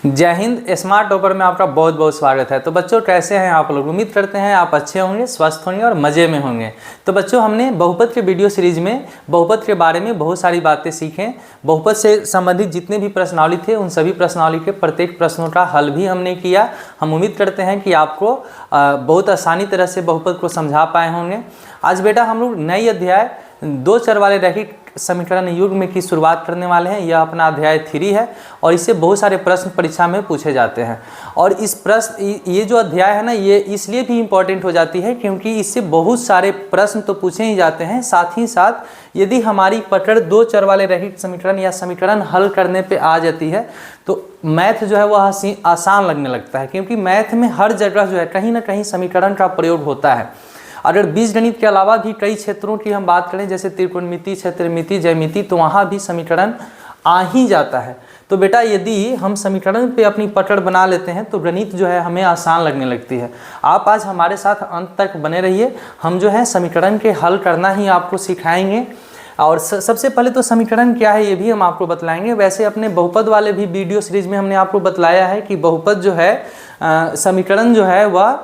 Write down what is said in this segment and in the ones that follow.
जय Hind. Smart topper में आपका बहुत बहुत स्वागत है। तो बच्चों कैसे हैं आप लोग? उम्मीद करते हैं आप अच्छे होंगे, स्वस्थ होंगे और मज़े में होंगे। तो बच्चों हमने बहुपद के वीडियो सीरीज में बहुपद के बारे में बहुत सारी बातें सीखें। बहुपद से संबंधित जितने भी प्रश्नावली थे उन सभी प्रश्नावली के प्रत्येक प्रश्नों का हल भी हमने किया। हम उम्मीद करते हैं कि आपको बहुत आसानी तरह से बहुपद को समझा पाए होंगे। आज बेटा हम लोग नई अध्याय दो चर वाले रैखिक समीकरण युग्म की शुरुआत करने वाले हैं। यह अपना अध्याय 3 है और इससे बहुत सारे प्रश्न परीक्षा में पूछे जाते हैं। और इस प्रश्न ये जो अध्याय है ना, ये इसलिए भी इम्पोर्टेंट हो जाती है क्योंकि इससे बहुत सारे प्रश्न तो पूछे ही जाते हैं, साथ ही साथ यदि हमारी पकड़ दो चर वाले रैखिक समीकरण या समीकरण हल करने पे आ जाती है तो मैथ जो है वह आसान लगने लगता है, क्योंकि मैथ में हर जगह जो है कहीं ना कहीं समीकरण का प्रयोग होता है। अगर बीजगणित के अलावा भी कई क्षेत्रों की हम बात करें, जैसे त्रिकोणमिति, क्षेत्रमिति, ज्यामिति, तो वहाँ भी समीकरण आ ही जाता है। तो बेटा यदि हम समीकरण पे अपनी पकड़ बना लेते हैं तो गणित जो है हमें आसान लगने लगती है। आप आज हमारे साथ अंत तक बने रहिए। हम जो है समीकरण के हल करना ही आपको सिखाएंगे। और सबसे पहले तो समीकरण क्या है ये भी हम आपको बतलाएंगे। वैसे अपने बहुपद वाले भी वीडियो सीरीज में हमने आपको बतलाया है कि बहुपद जो है समीकरण जो है वह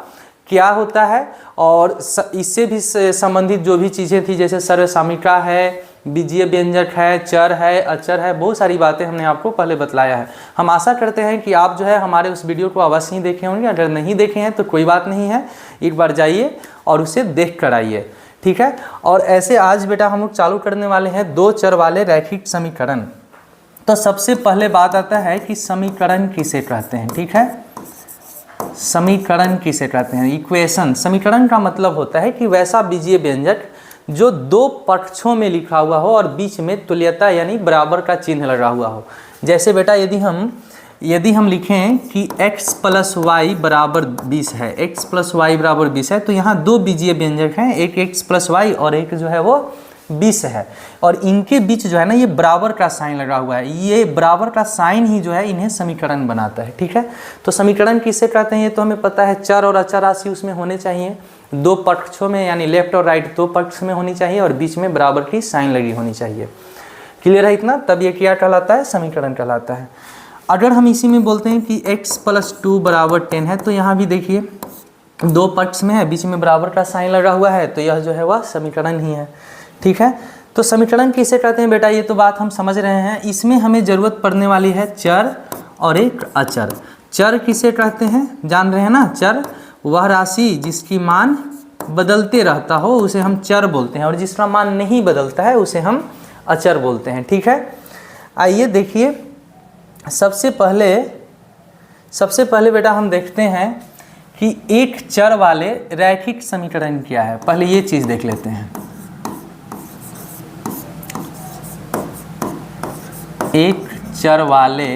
क्या होता है, और इससे भी संबंधित जो भी चीज़ें थी जैसे सर्वसामिका है, बीजीय व्यंजक है, चर है, अचर है, बहुत सारी बातें हमने आपको पहले बतलाया है। हम आशा करते हैं कि आप जो है हमारे उस वीडियो को अवश्य ही देखे होंगे। अगर नहीं देखे हैं तो कोई बात नहीं है, एक बार जाइए और उसे देख कर आइए, ठीक है। और ऐसे आज बेटा हम लोग चालू करने वाले हैं दो चर वाले रैखिक समीकरण। तो सबसे पहले बात आता है कि समीकरण किसे कहते हैं, ठीक है। समीकरण किसे कहते हैं? इक्वेशन। समीकरण का मतलब होता है कि वैसा बीजीय व्यंजक जो दो पक्षों में लिखा हुआ हो और बीच में तुल्यता यानी बराबर का चिन्ह लगा हुआ हो। जैसे बेटा यदि हम लिखें कि x + y = 20 है, x + y = 20 है, तो यहाँ दो बीजीय व्यंजक हैं, एक x + y और एक जो है वो 20 है, और इनके बीच जो है ना ये बराबर का साइन लगा हुआ है। ये बराबर का साइन ही जो है इन्हें समीकरण बनाता है, ठीक है। तो समीकरण किसे कहते हैं ये तो हमें पता है। चर और अचर राशि उसमें होने चाहिए, दो पक्षों में यानी लेफ्ट और राइट दो पक्ष में होनी चाहिए, और बीच में बराबर की साइन लगी होनी चाहिए। क्लियर है इतना? तब ये क्या कहलाता है? समीकरण कहलाता है। अगर हम इसी में बोलते हैं कि x + 2 = 10 है, तो यहाँ भी देखिए दो पक्ष में है, बीच में बराबर का साइन लगा हुआ है, तो यह जो है वह समीकरण ही है, ठीक है। तो समीकरण किसे कहते हैं बेटा ये तो बात हम समझ रहे हैं। इसमें हमें ज़रूरत पड़ने वाली है चर और एक अचर। चर किसे कहते हैं जान रहे हैं ना? चर वह राशि जिसकी मान बदलते रहता हो उसे हम चर बोलते हैं, और जिसका मान नहीं बदलता है उसे हम अचर बोलते हैं, ठीक है। आइए देखिए, सबसे पहले बेटा हम देखते हैं कि एक चर वाले रैखिक समीकरण क्या है। पहले ये चीज़ देख लेते हैं। एक चर वाले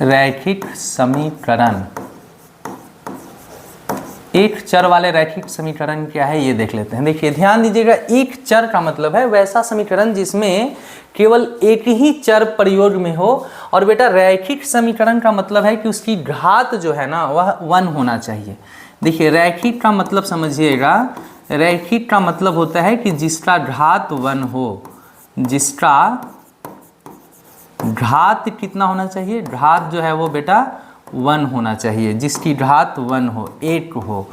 रैखिक समीकरण। एक चर वाले रैखिक समीकरण क्या है ये देख लेते हैं। देखिए ध्यान दीजिएगा, एक चर का मतलब है वैसा समीकरण जिसमें केवल एक ही चर प्रयोग में हो, और बेटा रैखिक समीकरण का मतलब है कि उसकी घात जो है ना वह 1 होना चाहिए। देखिए रैखिक का मतलब समझिएगा, रैखिक का मतलब होता है कि जिसका घात 1 हो। जिसका घात कितना होना चाहिए? घात जो है वो बेटा 1 होना चाहिए, जिसकी घात 1 हो, 1 हो।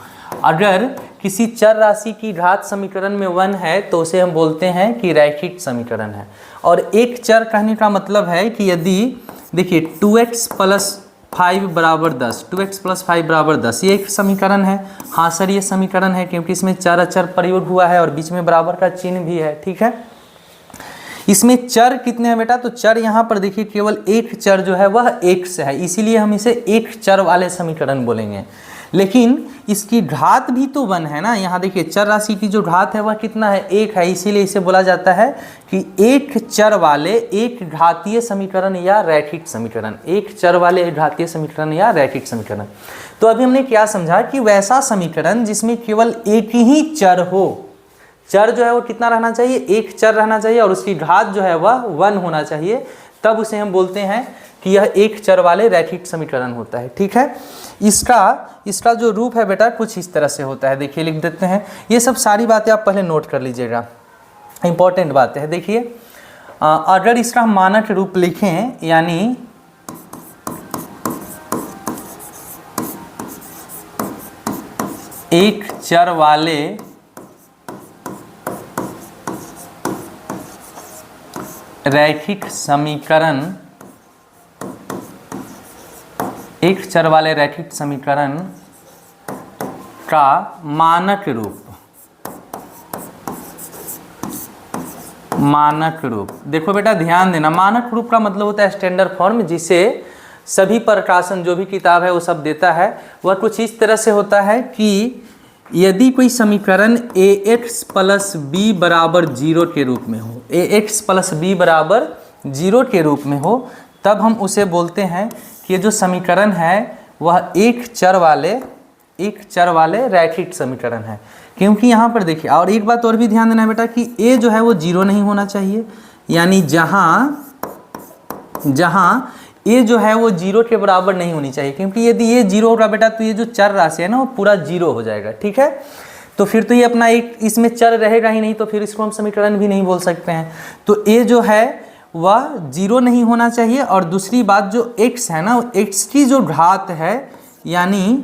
अगर किसी चर राशि की घात समीकरण में 1 है तो उसे हम बोलते हैं कि रैखिक समीकरण है। और एक चर कहने का मतलब है कि यदि देखिए 2x + 5 = 10, 2x + 5 = 10, ये एक समीकरण है। हाँ सर ये समीकरण है क्योंकि इसमें चर अचर प्रयोग हुआ है और बीच में बराबर का चिन्ह भी है, ठीक है। इसमें चर कितने हैं बेटा? तो चर यहाँ पर देखिए केवल एक चर जो है वह x है, इसीलिए हम इसे एक चर वाले समीकरण बोलेंगे। लेकिन इसकी घात भी तो 1 है ना। यहाँ देखिए चर राशि की जो घात है वह कितना है? 1 है, इसीलिए इसे बोला जाता है कि एक चर वाले एक घातीय समीकरण या रैखिक समीकरण। एक चर वाले एक घातीय समीकरण या रैखिक समीकरण। तो अभी हमने क्या समझा कि वैसा समीकरण जिसमें केवल एक ही चर हो। चर जो है वो कितना रहना चाहिए? एक चर रहना चाहिए, और उसकी घात जो है वह 1 होना चाहिए, तब उसे हम बोलते हैं कि यह एक चर वाले रैखिक समीकरण होता है, ठीक है। इसका जो रूप है बेटा कुछ इस तरह से होता है। देखिए लिख देते हैं। ये सब सारी बातें आप पहले नोट कर लीजिएगा, इंपॉर्टेंट बातें हैं। देखिए अगर इसका मानक रूप लिखें यानी एक चर वाले रैखिक समीकरण, एक चर वाले रैखिक समीकरण का मानक रूप, मानक रूप देखो बेटा ध्यान देना, मानक रूप का मतलब होता है स्टैंडर्ड फॉर्म, जिसे सभी प्रकाशन जो भी किताब है वो सब देता है। वह कुछ इस तरह से होता है कि यदि कोई समीकरण ax प्लस बी बराबर 0 के रूप में हो, ax प्लस बी बराबर 0 के रूप में हो, तब हम उसे बोलते हैं कि ये जो समीकरण है वह एक चर वाले रैखिक समीकरण है। क्योंकि यहाँ पर देखिए, और एक बात और भी ध्यान देना है बेटा कि a जो है वो 0 नहीं होना चाहिए, यानी जहाँ a जो है वो 0 के बराबर नहीं होनी चाहिए, क्योंकि यदि ये 0 होगा बेटा तो ये जो चर राशि है ना वो पूरा 0 हो जाएगा। ठीक है, तो फिर तो ये अपना एक इसमें चर रहेगा ही नहीं, तो फिर इसको हम समीकरण भी नहीं बोल सकते हैं। तो a जो है वह 0 नहीं होना चाहिए, और दूसरी बात जो x है ना, x की जो घात है, यानी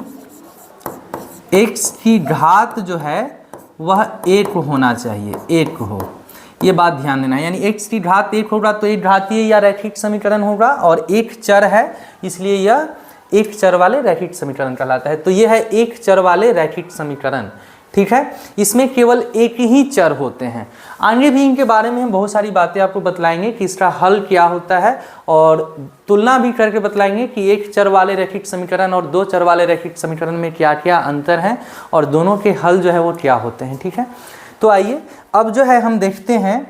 x की घात जो है वह 1 होना चाहिए, 1 हो, ये बात ध्यान देना है। यानी x की घात 1 होगा तो एक घातीय या रैखिक समीकरण होगा, और एक चर है इसलिए यह एक चर वाले रैखिक समीकरण कहलाता है। तो यह है एक चर वाले रैखिक समीकरण। ठीक है, इसमें केवल एक ही चर होते हैं। आगे भी इनके बारे में हम बहुत सारी बातें आपको बतलाएंगे कि इसका हल क्या होता है, और तुलना भी करके बतलाएंगे कि एक चर वाले रैखिक समीकरण और दो चर वाले रैखिक समीकरण में क्या क्या अंतर है, और दोनों के हल जो है वो क्या होते हैं। ठीक है, तो आइए अब जो है हम देखते हैं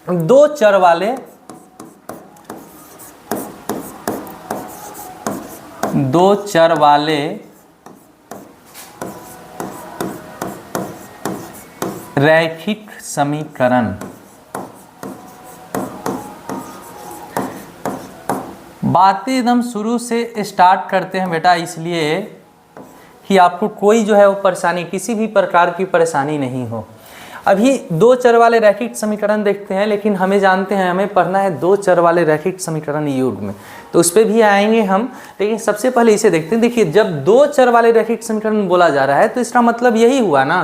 दो चर वाले रैखिक समीकरण। बातें एकदम शुरू से स्टार्ट करते हैं बेटा, इसलिए कि आपको कोई जो है वो परेशानी, किसी भी प्रकार की परेशानी नहीं हो। अभी दो चर वाले रैखिक समीकरण देखते हैं, लेकिन हमें जानते हैं हमें पढ़ना है दो चर वाले रैखिक समीकरण युग्म में, तो उस पर भी आएंगे हम। लेकिन सबसे पहले इसे देखते हैं। देखिए, जब दो चर वाले रैखिक समीकरण बोला जा रहा है तो इसका मतलब यही हुआ ना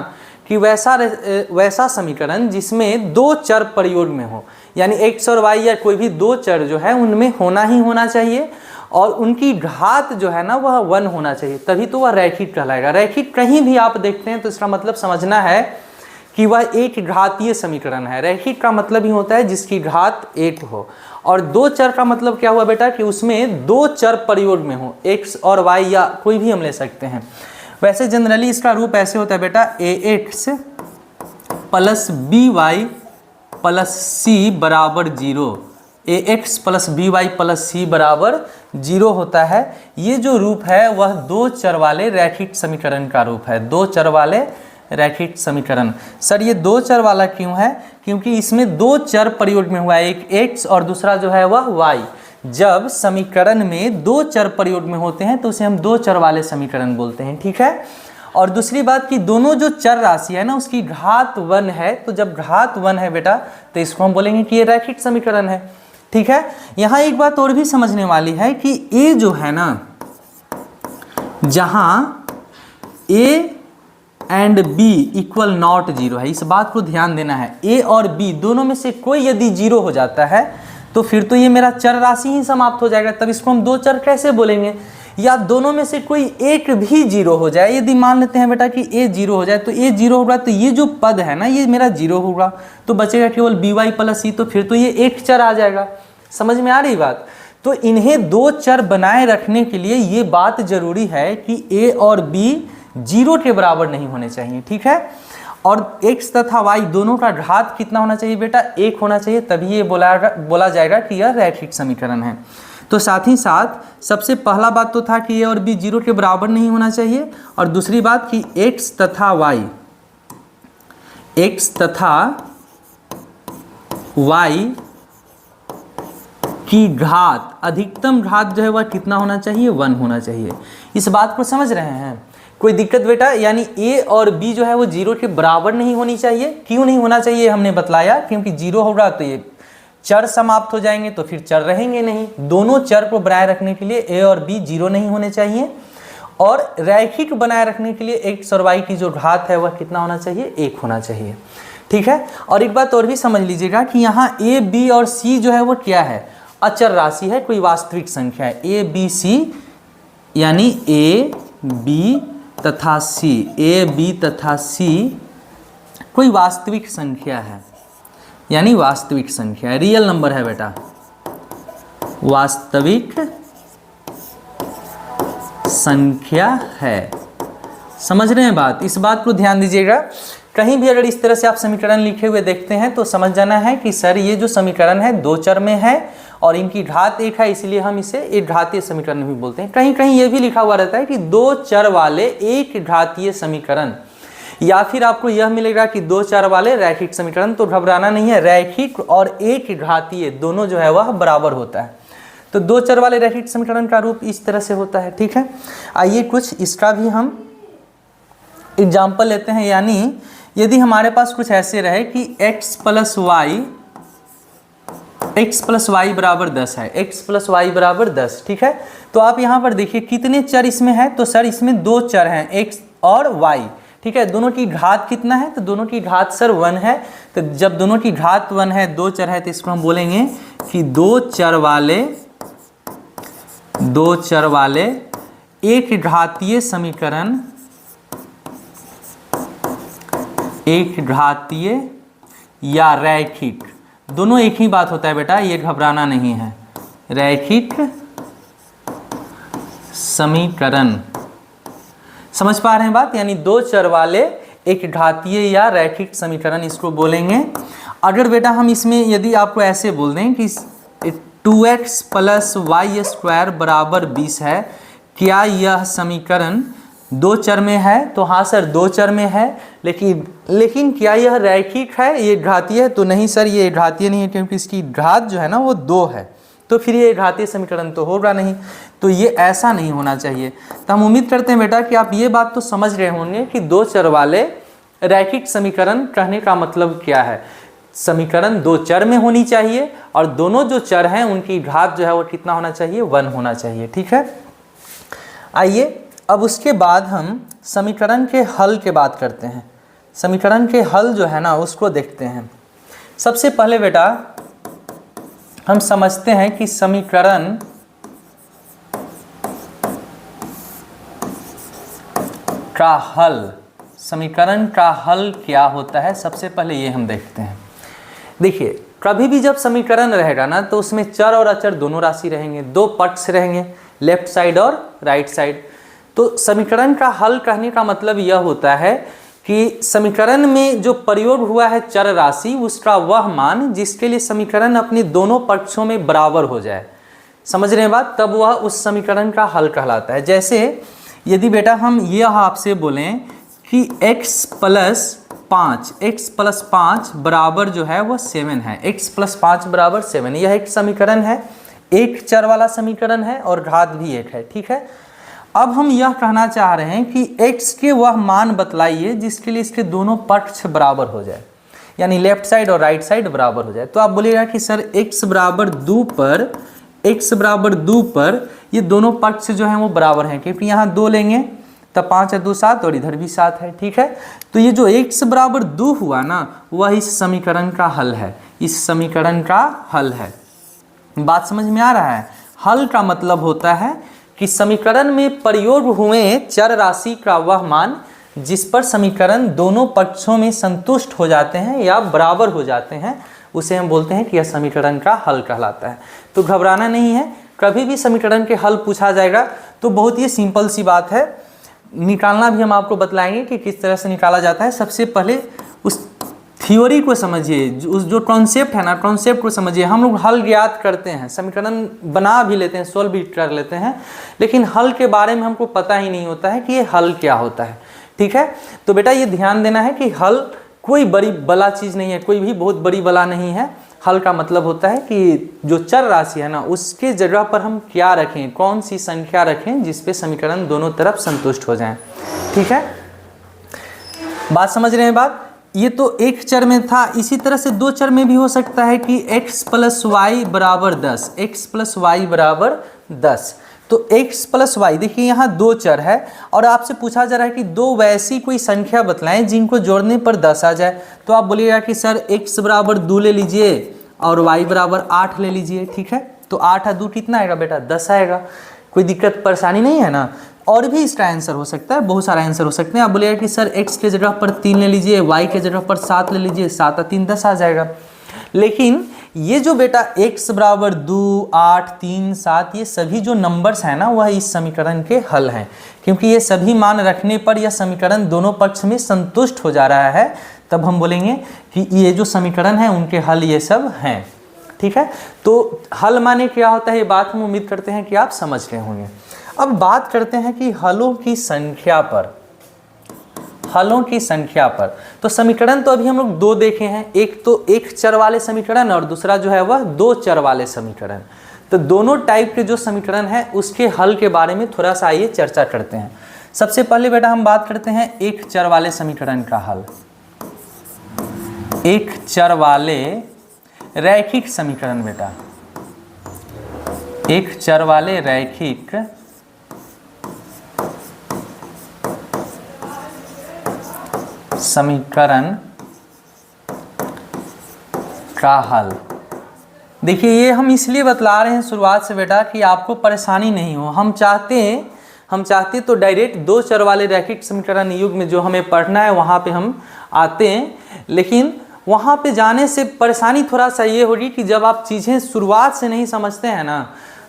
कि वैसा समीकरण जिसमें दो चर प्रयोग में हो, यानी x और y या कोई भी दो चर जो है उनमें होना ही होना चाहिए, और उनकी घात जो है ना वह 1 होना चाहिए, तभी तो वह रैखिक कहलाएगा। रैखिक कहीं भी आप देखते हैं तो इसका मतलब समझना है कि वह एक घातीय समीकरण है। रैखिक का मतलब ही होता है जिसकी घात 1 हो, और दो चर का मतलब क्या हुआ बेटा कि उसमें दो चर प्रयोग में हो, x और y या कोई भी हम ले सकते हैं। वैसे जनरली इसका रूप ऐसे होता है बेटा, ax plus by plus c बराबर 0, ax plus by plus c बराबर 0 होता है। ये जो रूप है वह दो चर वाले रैखिक समीकरण का रूप है, दो चर वाले रैखिक समीकरण। सर ये दो चर वाला क्यों है? क्योंकि इसमें दो चर प्रयोग में हुआ है, एक x और दूसरा जो है वह y। जब समीकरण में दो चर प्रयोग में होते हैं तो उसे हम दो चर वाले समीकरण बोलते हैं। ठीक है, और दूसरी बात कि दोनों जो चर राशि है ना उसकी घात 1 है, तो जब घात 1 है बेटा तो इसको हम बोलेंगे कि ये रैखिक समीकरण है। ठीक है, यहाँ एक बात और भी समझने वाली है कि a जो है ना, जहाँ a and b equal not 0 है, इस बात को ध्यान देना है। a और b दोनों में से कोई यदि 0 हो जाता है तो फिर तो ये मेरा चर राशि ही समाप्त हो जाएगा, तब इसको हम दो चर कैसे बोलेंगे? या दोनों में से कोई एक भी 0 हो जाए, यदि मान लेते हैं बेटा कि a 0 हो जाए, तो a 0 होगा तो ये जो पद है ना ये मेरा 0 होगा, तो बचेगा केवल by प्लस c, तो फिर तो ये एक चर आ जाएगा। समझ में आ रही बात? तो इन्हें दो चर बनाए रखने के लिए ये बात जरूरी है कि a और b 0 के बराबर नहीं होने चाहिए। ठीक है, और x तथा y दोनों का घात कितना होना चाहिए बेटा? 1 होना चाहिए, तभी ये बोला जाएगा कि यह रैखिक समीकरण है। तो साथ ही साथ सबसे पहला बात तो था कि a और b 0 के बराबर नहीं होना चाहिए, और दूसरी बात कि x तथा y की घात, अधिकतम घात जो है वह कितना होना चाहिए? 1 होना चाहिए। इस बात को समझ रहे हैं? कोई दिक्कत बेटा? यानी a और b जो है वो 0 के बराबर नहीं होनी चाहिए। क्यों नहीं होना चाहिए हमने बतलाया, क्योंकि 0 होगा तो ये चर समाप्त हो जाएंगे तो फिर चर रहेंगे नहीं। दोनों चर को बनाए रखने के लिए a और b 0 नहीं होने चाहिए, और रैखिक बनाए रखने के लिए x और y की जो घात है वह कितना होना चाहिए, 1 होना चाहिए। ठीक है। और एक बात और भी समझ लीजिएगा कि यहाँ a, b और c जो है वो क्या है, अचर राशि है, कोई वास्तविक संख्या है। a, b, c यानी a, b तथा c, a, b तथा c कोई वास्तविक संख्या है, यानी वास्तविक संख्या है, रियल नंबर है बेटा, वास्तविक संख्या है। समझ रहे हैं बात, इस बात को ध्यान दीजिएगा। कहीं भी अगर इस तरह से आप समीकरण लिखे हुए देखते हैं तो समझ जाना है कि सर ये जो समीकरण है दो चर में है और इनकी घात 1 है, इसलिए हम इसे एक घातीय समीकरण भी बोलते हैं। कहीं कहीं ये भी लिखा हुआ रहता है कि दो चर वाले एक घातीय समीकरण, या फिर आपको यह मिलेगा कि दो चर वाले रैखिक समीकरण। तो घबराना नहीं है, रैखिक और एक घातीय दोनों जो है वह बराबर होता है। तो दो चर वाले रैखिक समीकरण का रूप इस तरह से होता है। ठीक है, आइए कुछ इसका भी हम एग्जाम्पल लेते हैं। यानी यदि हमारे पास कुछ ऐसे रहे कि x प्लस वाई बराबर 10 है, x प्लस वाई बराबर 10। ठीक है, तो आप यहाँ पर देखिए कितने चर इसमें है, तो सर इसमें दो चर हैं, x और y। ठीक है, दोनों की घात कितना है, तो दोनों की घात सर 1 है। तो जब दोनों की घात 1 है, दो चर है, तो इसको हम बोलेंगे कि दो चर वाले एक घातीय समीकरण, एक घातीय या रैखिक, दोनों एक ही बात होता है बेटा, ये घबराना नहीं है, रैखिक समीकरण। समझ पा रहे हैं बात, यानी दो चर वाले एक घातीय या रैखिक समीकरण इसको बोलेंगे। अगर बेटा हम इसमें यदि आपको ऐसे बोल दें कि 2x प्लस वाई स्क्वायर बराबर 20 है, क्या यह समीकरण दो चर में है, तो हाँ सर दो चर में है, लेकिन क्या यह रैखिक है, ये घातीय है, तो नहीं सर ये घातीय नहीं है, क्योंकि इसकी घात जो है ना वो 2 है, तो फिर ये घातीय समीकरण तो होगा नहीं। तो ये ऐसा नहीं होना चाहिए। तो हम उम्मीद करते हैं बेटा कि आप ये बात तो समझ रहे होंगे कि दो चर वाले रैखिक समीकरण कहने का मतलब क्या है। समीकरण दो चर में होनी चाहिए और दोनों जो चर हैं उनकी घात जो है वो कितना होना चाहिए, 1 होना चाहिए। ठीक है, आइए अब उसके बाद हम समीकरण के हल के बात करते हैं। समीकरण के हल जो है ना उसको देखते हैं। सबसे पहले बेटा हम समझते हैं कि समीकरण का हल, समीकरण का हल क्या होता है, सबसे पहले ये हम देखते हैं। देखिए कभी भी जब समीकरण रहेगा ना तो उसमें चर और अचर दोनों राशि रहेंगे, दो पक्ष रहेंगे, लेफ्ट साइड और राइट साइड। तो समीकरण का हल कहने का मतलब यह होता है कि समीकरण में जो प्रयोग हुआ है चर राशि, उसका वह मान जिसके लिए समीकरण अपने दोनों पक्षों में बराबर हो जाए। समझ रहे हैं बात, तब वह उस समीकरण का हल कहलाता है। जैसे यदि बेटा हम यह आपसे बोलें कि x प्लस 5 बराबर जो है वह 7 है, x प्लस 5 बराबर 7, यह एक समीकरण है, एक चर वाला समीकरण है और घात भी एक है। ठीक है, अब हम यह कहना चाह रहे हैं कि x के वह मान बतलाइए जिसके लिए इसके दोनों पक्ष बराबर हो जाए, यानी लेफ्ट साइड और राइट साइड बराबर हो जाए। तो आप बोलिएगा कि सर x बराबर 2 पर ये दोनों पक्ष जो हैं वो बराबर हैं, क्योंकि यहाँ 2 लेंगे तब 5 है 2 7 और इधर भी 7 है। ठीक है, तो ये जो x बराबर 2 हुआ ना वह इस समीकरण का हल है, इस समीकरण का हल है। बात समझ में आ रहा है। हल का मतलब होता है कि समीकरण में प्रयोग हुए चर राशि का वह मान जिस पर समीकरण दोनों पक्षों में संतुष्ट हो जाते हैं या बराबर हो जाते हैं, उसे हम बोलते हैं कि यह समीकरण का हल कहलाता है। तो घबराना नहीं है, कभी भी समीकरण के हल पूछा जाएगा तो बहुत ही सिंपल सी बात है, निकालना भी हम आपको बतलाएंगे कि किस तरह से निकाला जाता है। सबसे पहले उस थ्योरी को समझिए, उस जो कॉन्सेप्ट है ना, कॉन्सेप्ट को समझिए। हम लोग हल ज्ञात करते हैं, समीकरण बना भी लेते हैं, सोल्व भी कर लेते हैं, लेकिन हल के बारे में हमको पता ही नहीं होता है कि ये हल क्या होता है। ठीक है, तो बेटा ये ध्यान देना है कि हल कोई बड़ी बला चीज़ नहीं है, कोई भी बहुत बड़ी बला नहीं है। हल का मतलब होता है कि जो चर राशि है ना उसके जगह पर हम क्या रखें, कौन सी संख्या रखें जिसपे समीकरण दोनों तरफ संतुष्ट हो जाएं। ठीक है, बात समझ रहे हैं बात। ये तो एक चर में था, इसी तरह से दो चर में भी हो सकता है कि x प्लस वाई बराबर 10, x प्लस वाई बराबर 10। तो x प्लस वाई, देखिए यहाँ दो चर है और आपसे पूछा जा रहा है कि दो वैसी कोई संख्या बतलाएं जिनको जोड़ने पर 10 आ जाए। तो आप बोलिएगा कि सर x बराबर 2 ले लीजिए और y बराबर 8 ले लीजिए, ठीक है। तो 8 और 2 कितना आएगा बेटा, 10 आएगा। कोई दिक्कत परेशानी नहीं है ना। और भी इसका आंसर हो सकता है, बहुत सारे आंसर हो सकते हैं। आप बोलिएगा कि सर x के जगह पर 3 ले लीजिए, y के जगह पर 7 ले लीजिए, 7 और 3 10 आ जाएगा। लेकिन ये जो बेटा x बराबर 2, 8, 3, 7 ये सभी जो नंबर्स हैं ना वह इस समीकरण के हल हैं, क्योंकि ये सभी मान रखने पर यह समीकरण दोनों पक्ष में संतुष्ट हो जा रहा है। तब हम बोलेंगे कि ये जो समीकरण है उनके हल ये सब हैं, ठीक है। तो हल माने क्या होता है ये बात हम उम्मीद करते हैं कि आप समझ रहे होंगे। अब बात करते हैं कि हलों की संख्या पर, हलों की संख्या पर। तो समीकरण तो अभी हम लोग दो देखे हैं, एक तो एक चर वाले समीकरण और दूसरा जो है वह दो चर वाले समीकरण। तो दोनों टाइप के जो समीकरण है उसके हल के बारे में थोड़ा सा आइए चर्चा करते हैं। सबसे पहले बेटा हम बात करते हैं एक चर वाले समीकरण का हल। एक चर वाले रैखिक समीकरण बेटा, एक चर वाले रैखिक समीकरण का हल। देखिए ये हम इसलिए बतला रहे हैं शुरुआत से बेटा कि आपको परेशानी नहीं हो। हम चाहते तो डायरेक्ट दो चर वाले रैखिक समीकरण युग में जो हमें पढ़ना है वहाँ पे हम आते हैं, लेकिन वहाँ पे जाने से परेशानी थोड़ा सा ये होगी कि जब आप चीज़ें शुरुआत से नहीं समझते हैं ना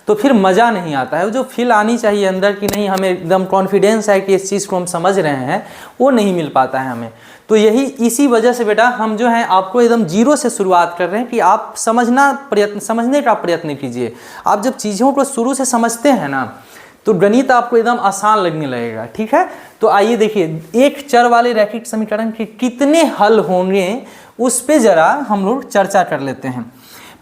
तो फिर मज़ा नहीं आता है। जो फील आनी चाहिए अंदर कि नहीं हमें एकदम कॉन्फिडेंस है कि इस चीज़ को हम समझ रहे हैं, वो नहीं मिल पाता है हमें। तो यही इसी वजह से बेटा हम जो है आपको एकदम जीरो से शुरुआत कर रहे हैं कि आप समझने का प्रयत्न कीजिए। आप जब चीज़ों को शुरू से समझते हैं ना तो गणित आपको एकदम आसान लगने लगेगा, ठीक है। तो आइए देखिए एक चर वाले रैखिक समीकरण के कितने हल होंगे उस पे ज़रा हम लोग चर्चा कर लेते हैं।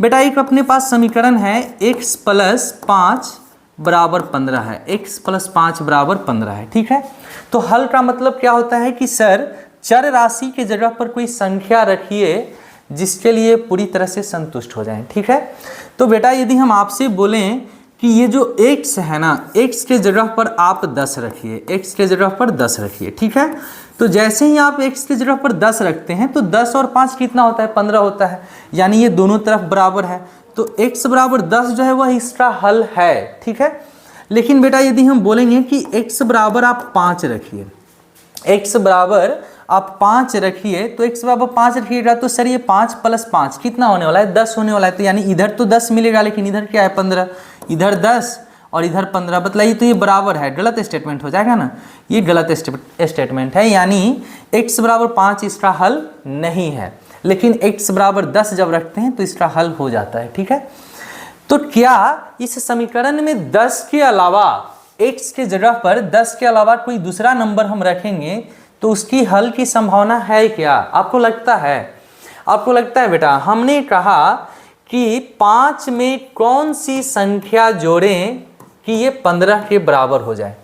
बेटा एक अपने पास समीकरण है x प्लस 5 बराबर 15 है, x प्लस 5 बराबर 15 है, ठीक है। तो हल का मतलब क्या होता है कि सर चर राशि के जगह पर कोई संख्या रखिए जिसके लिए पूरी तरह से संतुष्ट हो जाएं, ठीक है। तो बेटा यदि हम आपसे बोलें कि ये जो x है ना, x के जगह पर आप 10 रखिए, x के जगह पर 10 रखिए, ठीक है। तो जैसे ही आप x के जगह पर 10 रखते हैं तो 10 और 5 कितना होता है, 15 होता है, यानी ये दोनों तरफ बराबर है। तो x बराबर 10 जो है वह इसका हल है, ठीक है। लेकिन बेटा यदि हम बोलेंगे कि x बराबर आप 5 रखिए, x बराबर आप 5 रखिए, तो x बराबर 5 रखिएगा तो सर ये 5 प्लस 5 कितना होने वाला है, 10 होने वाला है। तो यानी इधर तो 10 मिलेगा लेकिन इधर क्या है 15, इधर 10 और इधर 15, बतलाइए तो ये बराबर है, गलत स्टेटमेंट हो जाएगा ना, ये गलत स्टेटमेंट है। यानी x बराबर 5 इसका हल नहीं है, लेकिन x बराबर 10 जब रखते हैं तो इसका हल हो जाता है, ठीक है। तो क्या इस समीकरण में 10 के अलावा, x के जगह पर 10 के अलावा कोई दूसरा नंबर हम रखेंगे तो उसकी हल की संभावना है क्या, आपको लगता है? आपको लगता है बेटा हमने कहा कि 5 में कौन सी संख्या जोड़ें कि ये 15 के बराबर हो जाए,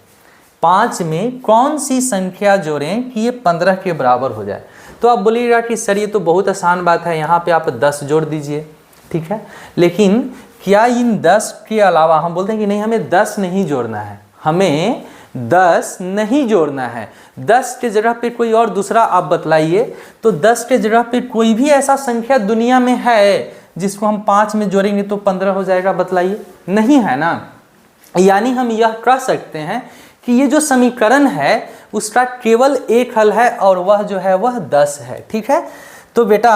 5 में कौन सी संख्या जोड़ें कि ये 15 के बराबर हो जाए। तो आप बोलिएगा कि सर ये तो बहुत आसान बात है, यहाँ पे आप 10 जोड़ दीजिए, ठीक है। लेकिन क्या इन 10 के अलावा हम बोलते हैं कि नहीं हमें 10 नहीं जोड़ना है, हमें 10 नहीं जोड़ना है, 10 के जगह पे कोई और दूसरा आप बतलाइए। तो 10 के जगह पे कोई भी ऐसा संख्या दुनिया में है जिसको हम 5 में जोड़ेंगे तो 15 हो जाएगा, बतलाइए, नहीं है ना। यानी हम यह कह सकते हैं कि ये जो समीकरण है उसका केवल एक हल है और वह जो है वह 10 है, ठीक है। तो बेटा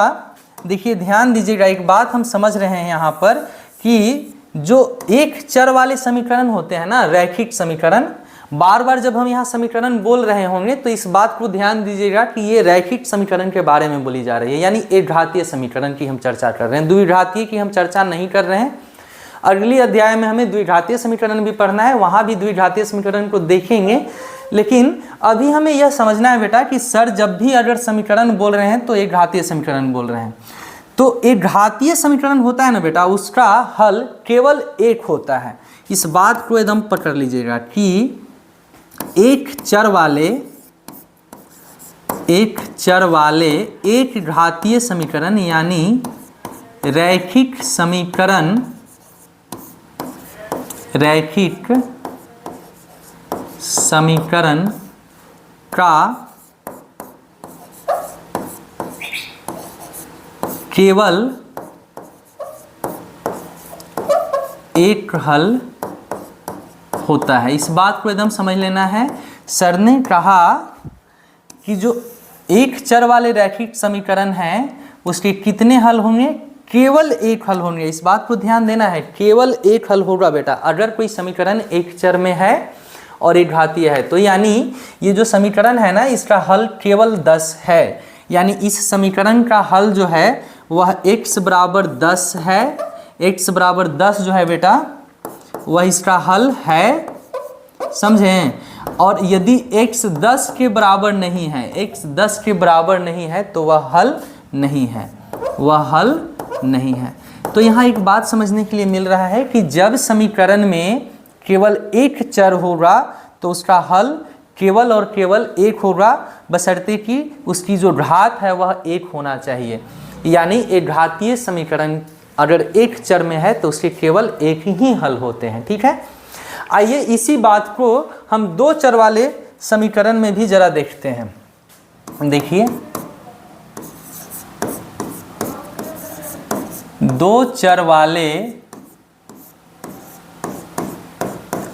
देखिए ध्यान दीजिएगा, एक बात हम समझ रहे हैं यहाँ पर कि जो एक चर वाले समीकरण होते हैं ना, रैखिक समीकरण, बार बार जब हम यहाँ समीकरण बोल रहे होंगे तो इस बात को ध्यान दीजिएगा कि ये रैखिक समीकरण के बारे में बोली जा रही है, यानी एक घातीय समीकरण की हम चर्चा कर रहे हैं, द्विघातीय की हम चर्चा नहीं कर रहे हैं। अगली अध्याय में हमें द्विघातीय समीकरण भी पढ़ना है, वहाँ भी द्विघातीय समीकरण को देखेंगे। लेकिन अभी हमें यह समझना है बेटा कि सर जब भी अगर समीकरण बोल रहे हैं तो एक घातीय समीकरण बोल रहे हैं, तो एक घातीय समीकरण होता है ना बेटा, उसका हल केवल एक होता है। इस बात को एकदम पकड़ लीजिएगा कि एक एक चर वाले एक घातीय समीकरण यानी रैखिक समीकरण का केवल एक हल होता है। इस बात को एकदम समझ लेना है। सर ने कहा कि जो एक चर वाले रैखिक समीकरण है उसके कितने हल होंगे? केवल एक हल होंगे। इस बात को ध्यान देना है, केवल एक हल होगा बेटा। अगर कोई समीकरण एक चर में है और एक घातीय है तो यानी ये जो समीकरण है ना इसका हल केवल 10 है। यानी इस समीकरण का हल जो है वह x बराबर 10 है। x बराबर 10 जो है बेटा वह इसका हल है, समझें। और यदि x 10 के बराबर नहीं है, x 10 के बराबर नहीं है तो वह हल नहीं है, वह हल नहीं है। तो यहाँ एक बात समझने के लिए मिल रहा है कि जब समीकरण में केवल एक चर होगा तो उसका हल केवल और केवल एक होगा, बशर्ते कि उसकी जो घात है वह एक होना चाहिए। यानी एक घातीय समीकरण अगर एक चर में है तो उसके केवल एक ही हल होते हैं, ठीक है। आइए इसी बात को हम दो चर वाले समीकरण में भी जरा देखते हैं। देखिए, दो चर वाले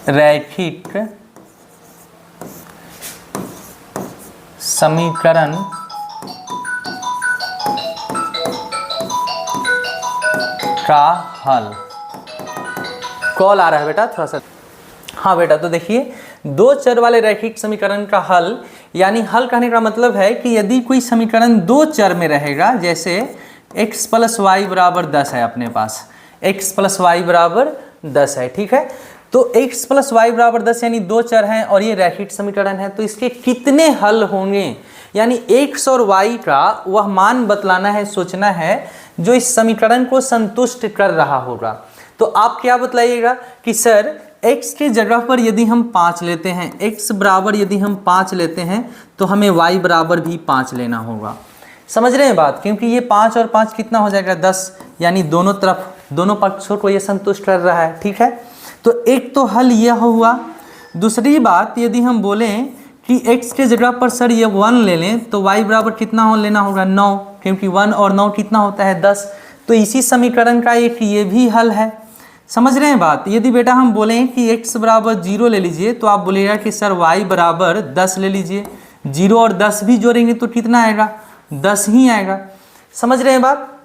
रैखिक समीकरण का हल। कॉल आ रहा है बेटा थोड़ा सा। हाँ बेटा, तो देखिए दो चर वाले रैखिक समीकरण का हल, यानी हल कहने का मतलब है कि यदि कोई समीकरण दो चर में रहेगा, जैसे x प्लस वाई बराबर 10 है अपने पास, x प्लस वाई बराबर 10 है, ठीक है। तो x प्लस वाई बराबर 10 यानी दो चर हैं और ये रैखिक समीकरण है, तो इसके कितने हल होंगे? यानी x और y का वह मान बतलाना है, सोचना है जो इस समीकरण को संतुष्ट कर रहा होगा। तो आप क्या बतलाइएगा कि सर x के जगह पर यदि हम 5 लेते हैं, x बराबर यदि हम 5 लेते हैं तो हमें y बराबर भी 5 लेना होगा। समझ रहे हैं बात? क्योंकि ये 5 और 5 कितना हो जाएगा? 10, यानी दोनों तरफ दोनों पक्षों को ये संतुष्ट कर रहा है, ठीक है। तो एक तो हल यह हुआ। दूसरी बात, यदि हम बोलें कि x के जगह पर सर ये 1 ले लें तो y बराबर कितना हो लेना होगा? 9, क्योंकि 1 और 9 कितना होता है? 10। तो इसी समीकरण का एक ये भी हल है। समझ रहे हैं बात? यदि बेटा हम बोलें कि x बराबर 0 ले लीजिए तो आप बोलिएगा कि सर y बराबर 10 ले लीजिए। 0 और 10 भी जोड़ेंगे तो कितना आएगा? 10 ही आएगा। समझ रहे हैं बात?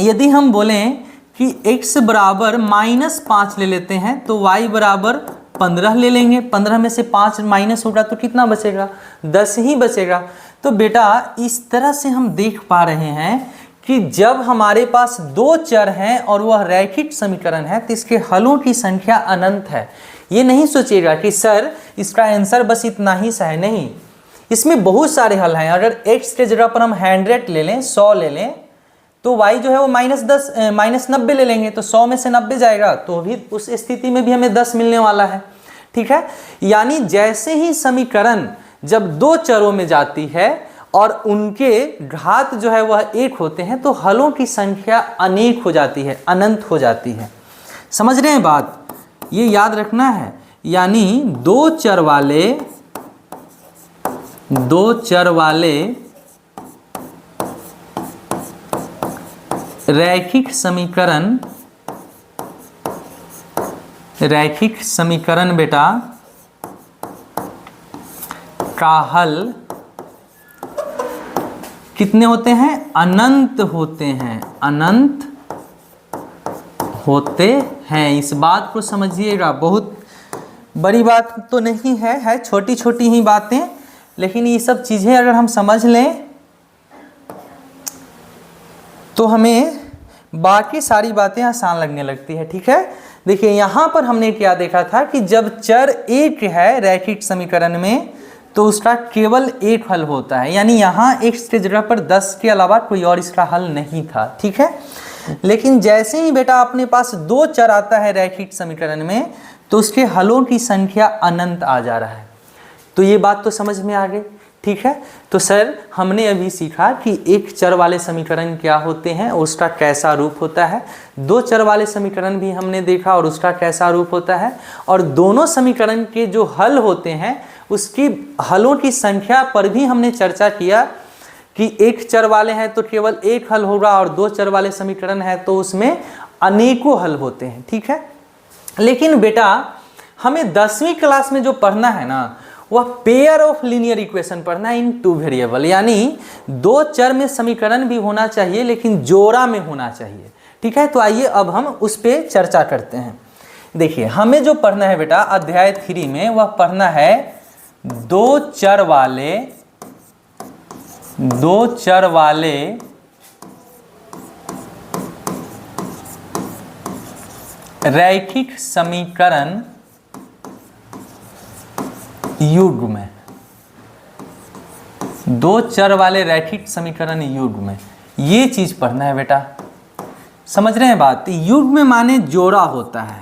यदि हम बोलें कि x बराबर -5 ले लेते हैं तो y बराबर 15 ले लेंगे। 15 में से 5 माइनस होगा तो कितना बचेगा? 10 ही बचेगा। तो बेटा इस तरह से हम देख पा रहे हैं कि जब हमारे पास दो चर हैं और वह रैखिक समीकरण है तो इसके हलों की संख्या अनंत है। ये नहीं सोचिएगा कि सर इसका आंसर बस इतना ही सा है, नहीं, इसमें बहुत सारे हल हैं। अगर x के जगह पर हम 100 ले लें, 100 ले लें, तो y जो है वो -90 ले लेंगे तो 100 में से 90 जाएगा, तो भी उस स्थिति में भी हमें 10 मिलने वाला है, ठीक है। यानी जैसे ही समीकरण जब दो चरों में जाती है और उनके घात जो है वह एक होते हैं तो हलों की संख्या अनेक हो जाती है, अनंत हो जाती है। समझ रहे हैं बात? ये याद रखना है। यानी दो चर वाले रैखिक समीकरण बेटा का हल कितने होते हैं? अनंत होते हैं, अनंत होते हैं। इस बात को समझिएगा। बहुत बड़ी बात तो नहीं है, छोटी छोटी ही बातें, लेकिन ये सब चीज़ें अगर हम समझ लें तो हमें बाकी सारी बातें आसान लगने लगती है, ठीक है। देखिए यहाँ पर हमने क्या देखा था कि जब चर एक है रैखिक समीकरण में तो उसका केवल एक हल होता है। यानी यहाँ x के जगह पर 10 के अलावा कोई और इसका हल नहीं था, ठीक है। लेकिन जैसे ही बेटा अपने पास दो चर आता है रैखिक समीकरण में तो उसके हलों की संख्या अनंत आ जा रहा है। तो ये बात तो समझ में आ गई ठीक है। तो सर हमने अभी सीखा कि एक चर वाले समीकरण क्या होते हैं और उसका कैसा रूप होता है, दो चर वाले समीकरण भी हमने देखा और उसका कैसा रूप होता है, और दोनों समीकरण के जो हल होते हैं उसकी हलों की संख्या पर भी हमने चर्चा किया कि एक चर वाले हैं तो केवल एक हल होगा और दो चर वाले समीकरण है तो उसमें अनेकों हल होते हैं, ठीक है। लेकिन बेटा हमें 10वीं क्लास में जो पढ़ना है ना वह पेयर ऑफ लीनियर इक्वेशन पढ़ना है इन टू वेरिएबल, यानी दो चर में समीकरण भी होना चाहिए लेकिन जोड़ा में होना चाहिए, ठीक है। तो आइए अब हम उस पर चर्चा करते हैं। देखिए हमें जो पढ़ना है बेटा अध्याय 3 में वह पढ़ना है दो चर वाले रैखिक समीकरण युग्म, दो चर वाले रैखिक समीकरण युग्म, ये चीज पढ़ना है बेटा। समझ रहे हैं बात? युग्म माने जोड़ा होता है,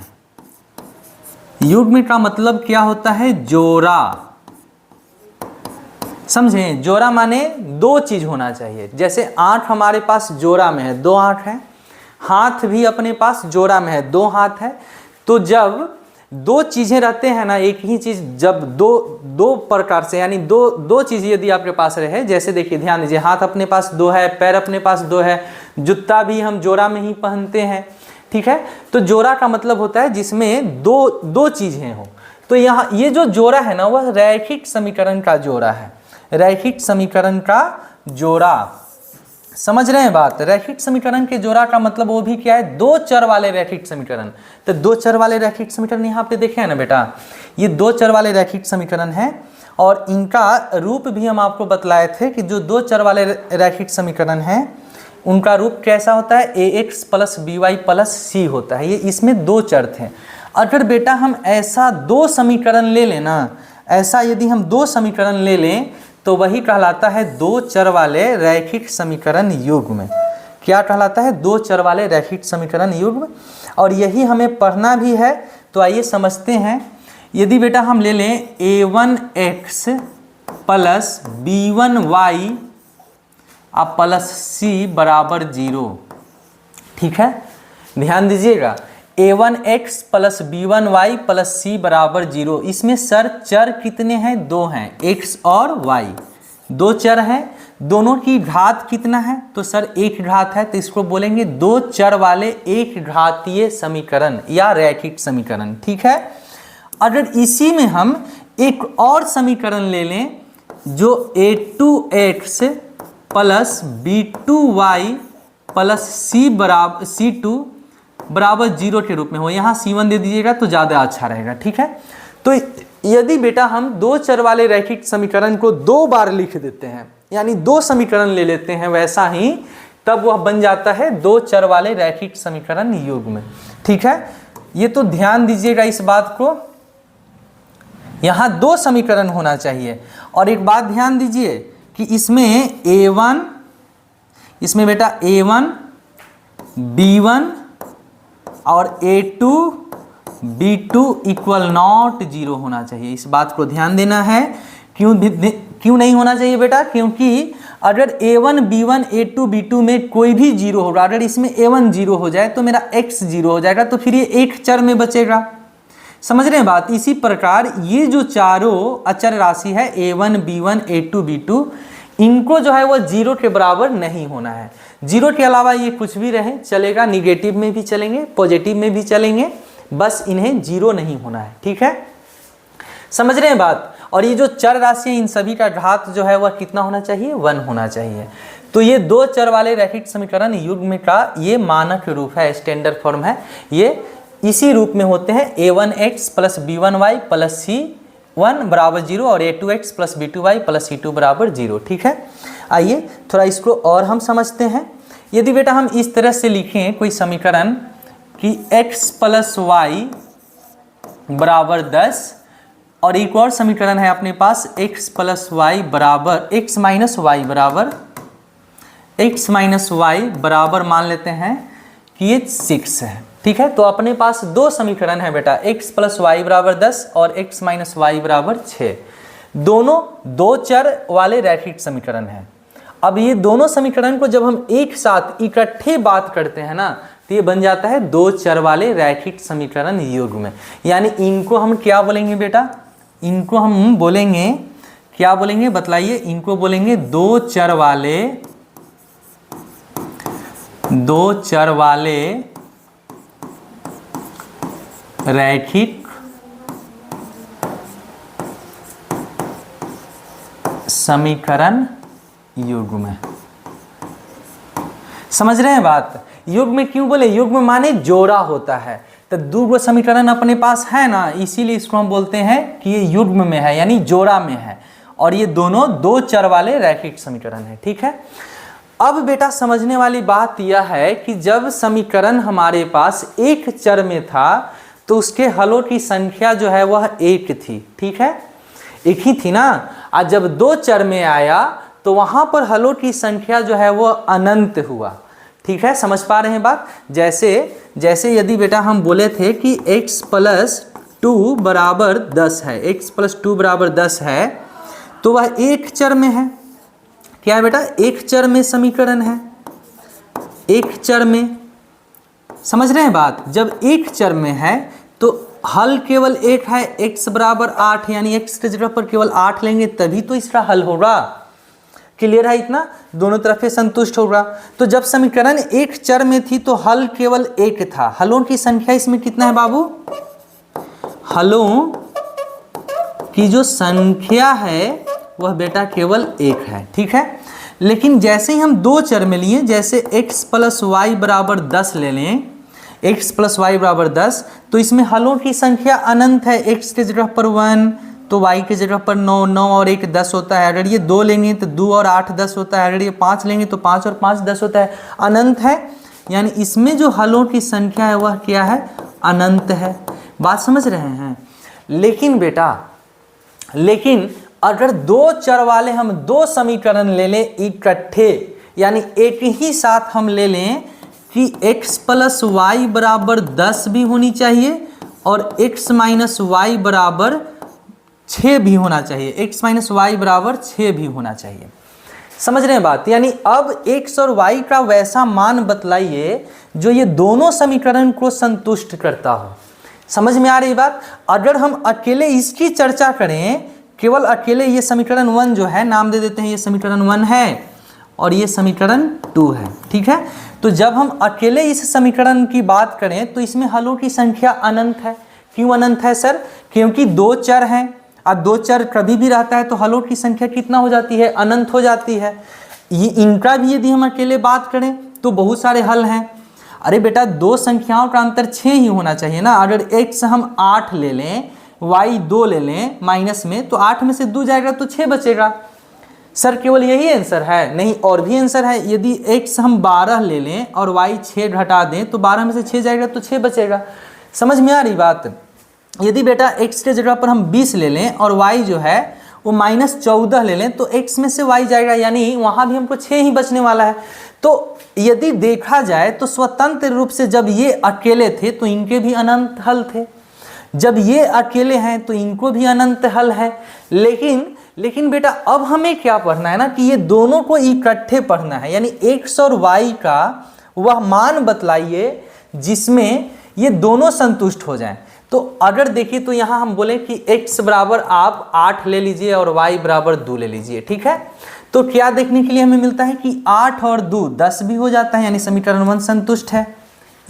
युग्म का मतलब क्या होता है? जोड़ा, समझे? जोड़ा माने दो चीज होना चाहिए। जैसे 8 हमारे पास जोड़ा में है, 2 8 है, हाथ भी अपने पास जोड़ा में है, 2 हाथ है। तो जब दो चीजें रहते हैं ना, एक ही चीज जब दो प्रकार से, यानी दो चीज यदि आपके पास रहे, जैसे देखिए ध्यान दीजिए, हाथ अपने पास 2 है, पैर अपने पास 2 है, जूता भी हम जोड़ा में ही पहनते हैं, ठीक है। तो जोड़ा का मतलब होता है जिसमें दो चीजें हो। तो यहाँ ये जो जोड़ा है ना वह रैखिक समीकरण का जोड़ा है, रैखिक समीकरण का जोड़ा। समझ रहे हैं बात? रैखिक समीकरण के जोड़ा का मतलब वो भी क्या है? दो चर वाले रैखिक समीकरण। तो दो चर वाले रैखिक समीकरण यहाँ पे देखे हैं ना बेटा, ये दो चर वाले रैखिक समीकरण हैं और इनका रूप भी हम आपको बतलाए थे कि जो दो चर वाले रैखिक समीकरण हैं उनका रूप कैसा होता है? ax plus by plus c होता है। ये इसमें दो चर थे। अगर बेटा हम ऐसा दो समीकरण ले लेना, ऐसा यदि हम दो समीकरण ले लें तो वही कहलाता है दो चर वाले रैखिक समीकरण युग्म। क्या कहलाता है? दो चर वाले रैखिक समीकरण युग्म। और यही हमें पढ़ना भी है। तो आइए समझते हैं। यदि बेटा हम ले लें a1x plus b1y plus c बराबर 0, ठीक है। ध्यान दीजिएगा, a1x plus b1y plus c बराबर 0। इसमें सर चर कितने हैं? दो हैं, x और y, दो चर हैं। दोनों की घात कितना है? तो सर एक घात है, तो इसको बोलेंगे दो चर वाले एक घातीय समीकरण या रैखिक समीकरण, ठीक है। अगर इसी में हम एक और समीकरण ले लें जो a2x plus b2y plus c2 बराबर 0 के रूप में हो, यहाँ c1 दे दीजिएगा तो ज़्यादा अच्छा रहेगा, ठीक है। तो यदि बेटा हम दो चर वाले रैखिक समीकरण को दो बार लिख देते हैं, यानी दो समीकरण ले लेते हैं वैसा ही, तब वह बन जाता है दो चर वाले रैखिक समीकरण युग्म, ठीक है। ये तो ध्यान दीजिएगा इस बात को, यहाँ दो समीकरण होना चाहिए। और एक बात ध्यान दीजिए कि इसमें a1, इसमें बेटा a1 b1 और a2 b2 इक्वल नॉट 0 होना चाहिए। इस बात को ध्यान देना है। क्यों नहीं होना चाहिए बेटा? क्योंकि अगर a1 b1 a2 b2 में कोई भी 0 होगा, अगर इसमें a1 0 हो जाए तो मेरा x 0 हो जाएगा, तो फिर ये एक चर में बचेगा। समझ रहे हैं बात? इसी प्रकार ये जो चारों अचर राशि है a1 b1 a2 b2, इनको जो है वो 0 के बराबर नहीं होना है। 0 के अलावा ये कुछ भी रहे चलेगा, निगेटिव में भी चलेंगे, पॉजिटिव में भी चलेंगे, बस इन्हें 0 नहीं होना है, ठीक है। समझ रहे हैं बात? और ये जो चर राशि है इन सभी का घात जो है वह कितना होना चाहिए? 1 होना चाहिए। तो ये दो चर वाले रैखिक समीकरण युग्म का ये मानक रूप है, स्टैंडर्ड फॉर्म है। ये इसी रूप में होते हैं a1x plus b1y plus c1 बराबर 0 और a2x plus b2y plus c2 बराबर 0, ठीक है। आइए थोड़ा इसको और हम समझते हैं। यदि बेटा हम इस तरह से लिखें कोई समीकरण कि x प्लस y बराबर 10, और एक और समीकरण है अपने पास x प्लस y बराबर x माइनस y बराबर मान लेते हैं कि ये 6 है, ठीक है। तो अपने पास दो समीकरण है बेटा, x प्लस y बराबर 10 और x माइनस y बराबर 6। दोनों दो चर वाले रैखिक समीकरण हैं। अब ये दोनों समीकरण को जब हम एक साथ इकट्ठे बात करते हैं ना, तो ये बन जाता है दो चर वाले रैखिक समीकरण युग्म। यानी इनको हम क्या बोलेंगे बेटा, इनको हम बोलेंगे, क्या बोलेंगे बतलाइए, इनको बोलेंगे दो चर वाले रैखिक समीकरण युग्म। समझ रहे हैं बात? युग्म क्यों बोले? युग्म माने जोड़ा होता है। तो दो समीकरण अपने पास है ना, इसीलिए इसको हम बोलते हैं कि ये युग्म में है, यानी जोड़ा में है, और ये दोनों दो चर वाले रैखिक समीकरण है। ठीक है, अब बेटा समझने वाली बात यह है कि जब समीकरण हमारे पास एक चर में था तो उसके हलों की संख्या जो है वह एक थी। ठीक है, एक ही थी ना। आज जब दो चर में आया तो वहां पर हलों की संख्या जो है वह अनंत हुआ। ठीक है, समझ पा रहे हैं बात? जैसे यदि बेटा हम बोले थे कि x + 2 बराबर 10 है, x + 2 बराबर 10 है, तो वह एक चर में है। क्या है बेटा? एक चर में समीकरण है, एक चर में। समझ रहे हैं बात? जब एक चर में है तो हल केवल एक है, x बराबर 8, यानी x के जगह पर केवल 8 लेंगे तभी तो इसका हल होगा। क्लियर है इतना? दोनों तरफ से संतुष्ट होगा। तो जब समीकरण एक चर में थी तो हल केवल एक था। हलों की संख्या इसमें कितना है बाबू? हलों की जो संख्या है वह बेटा केवल एक है। ठीक है, लेकिन जैसे ही हम दो चर में लिए, जैसे x + y बराबर 10 ले लें, x + y बराबर 10, तो इसमें हलों की संख्या अनंत है। x के जगह पर 1 तो y के जगह पर 9, 9 और 1 10 होता है। अगर ये 2 लेंगे तो 2 और 8 10 होता है। अगर ये 5 लेंगे तो 5 और 5 10 होता है। अनंत है, यानी इसमें जो हलों की संख्या है वह क्या है? अनंत है। बात समझ रहे हैं? लेकिन बेटा, लेकिन अगर दो चर वाले हम दो समीकरण ले लें इकट्ठे, यानी एक ही साथ हम ले लें कि x + y बराबर 10 भी होनी चाहिए और x - y बराबर 6 भी होना चाहिए, x - y बराबर 6 भी होना चाहिए। समझ रहे हैं बात? यानी अब x और y का वैसा मान बतलाइए जो ये दोनों समीकरण को संतुष्ट करता हो। समझ में आ रही बात? अगर हम अकेले इसकी चर्चा करें, केवल अकेले ये समीकरण 1 जो है, नाम दे देते हैं ये समीकरण 1 है और ये समीकरण 2 है। ठीक है, तो जब हम अकेले इस समीकरण की बात करें तो इसमें हलों की संख्या अनंत है। क्यों अनंत है सर? क्योंकि दो चर हैं, और दो चर कभी भी रहता है तो हलों की संख्या कितना हो जाती है? अनंत हो जाती है। ये इनका भी यदि हम अकेले बात करें तो बहुत सारे हल हैं। अरे बेटा, दो संख्याओं का अंतर 6 ही होना चाहिए ना। अगर x हम 8 ले लें, y 2 ले लें माइनस में, तो 8 में से 2 जाएगा तो 6 बचेगा। सर केवल यही आंसर है? नहीं, और भी आंसर है। यदि x हम 12 ले लें और y 6 घटा दें तो 12 में से 6 जाएगा तो 6 बचेगा। समझ में आ रही बात? यदि बेटा x के जगह पर हम 20 ले लें और y जो है वो -14 ले लें तो x में से y जाएगा, यानी वहाँ भी हमको 6 ही बचने वाला है। तो यदि देखा जाए तो स्वतंत्र रूप से जब ये अकेले थे तो इनके भी अनंत हल थे, जब ये अकेले हैं तो इनको भी अनंत हल है। लेकिन बेटा अब हमें क्या पढ़ना है ना कि ये दोनों को इकट्ठे पढ़ना है, यानी x और y का वह मान बतलाइए जिसमें ये दोनों संतुष्ट हो जाएं। तो अगर देखिए तो यहाँ हम बोले कि x बराबर आप 8 ले लीजिए और y बराबर 2 ले लीजिए। ठीक है, तो क्या देखने के लिए हमें मिलता है कि 8 और 2 10 भी हो जाता है, यानी समीकरण 1 संतुष्ट है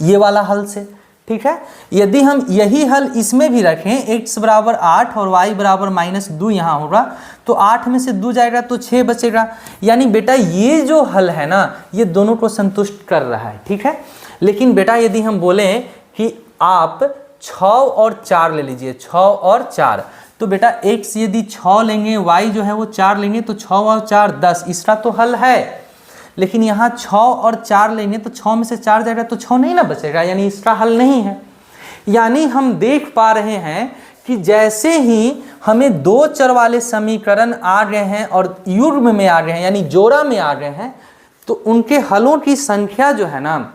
ये वाला हल से। ठीक है, यदि हम यही हल इसमें भी रखें, x बराबर 8 और y बराबर -2 यहाँ होगा, तो 8 में से 2 जाएगा तो 6 बचेगा। यानी बेटा ये जो हल है ना, ये दोनों को संतुष्ट कर रहा है। ठीक है, लेकिन बेटा यदि हम बोलें कि आप 6 और 4 ले लीजिए, 6 और 4, तो बेटा x यदि 6 लेंगे, y जो है वो 4 लेंगे, तो 6 और 4 10, इसका तो हल है। लेकिन यहाँ 6 और 4 लेंगे तो 6 में से 4 जाएगा तो 6 नहीं ना बचेगा, यानी इसका हल नहीं है। यानी हम देख पा रहे हैं कि जैसे ही हमें दो चर वाले समीकरण आ गए हैं और युग्म में आ गए हैं, यानी जोड़ा में आ गए हैं, तो उनके हलों की संख्या जो है ना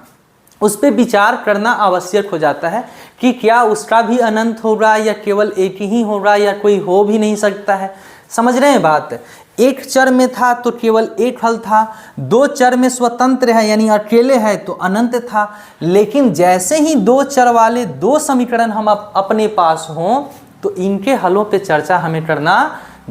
उस पर विचार करना आवश्यक हो जाता है कि क्या उसका भी अनंत होगा या केवल एक ही होगा या कोई हो भी नहीं सकता है। समझ रहे हैं बात। एक चर में था तो केवल एक हल था, दो चर में स्वतंत्र है यानी अकेले है तो अनंत था। लेकिन जैसे ही दो चर वाले दो समीकरण हम अपने पास हों तो इनके हलों पे चर्चा हमें करना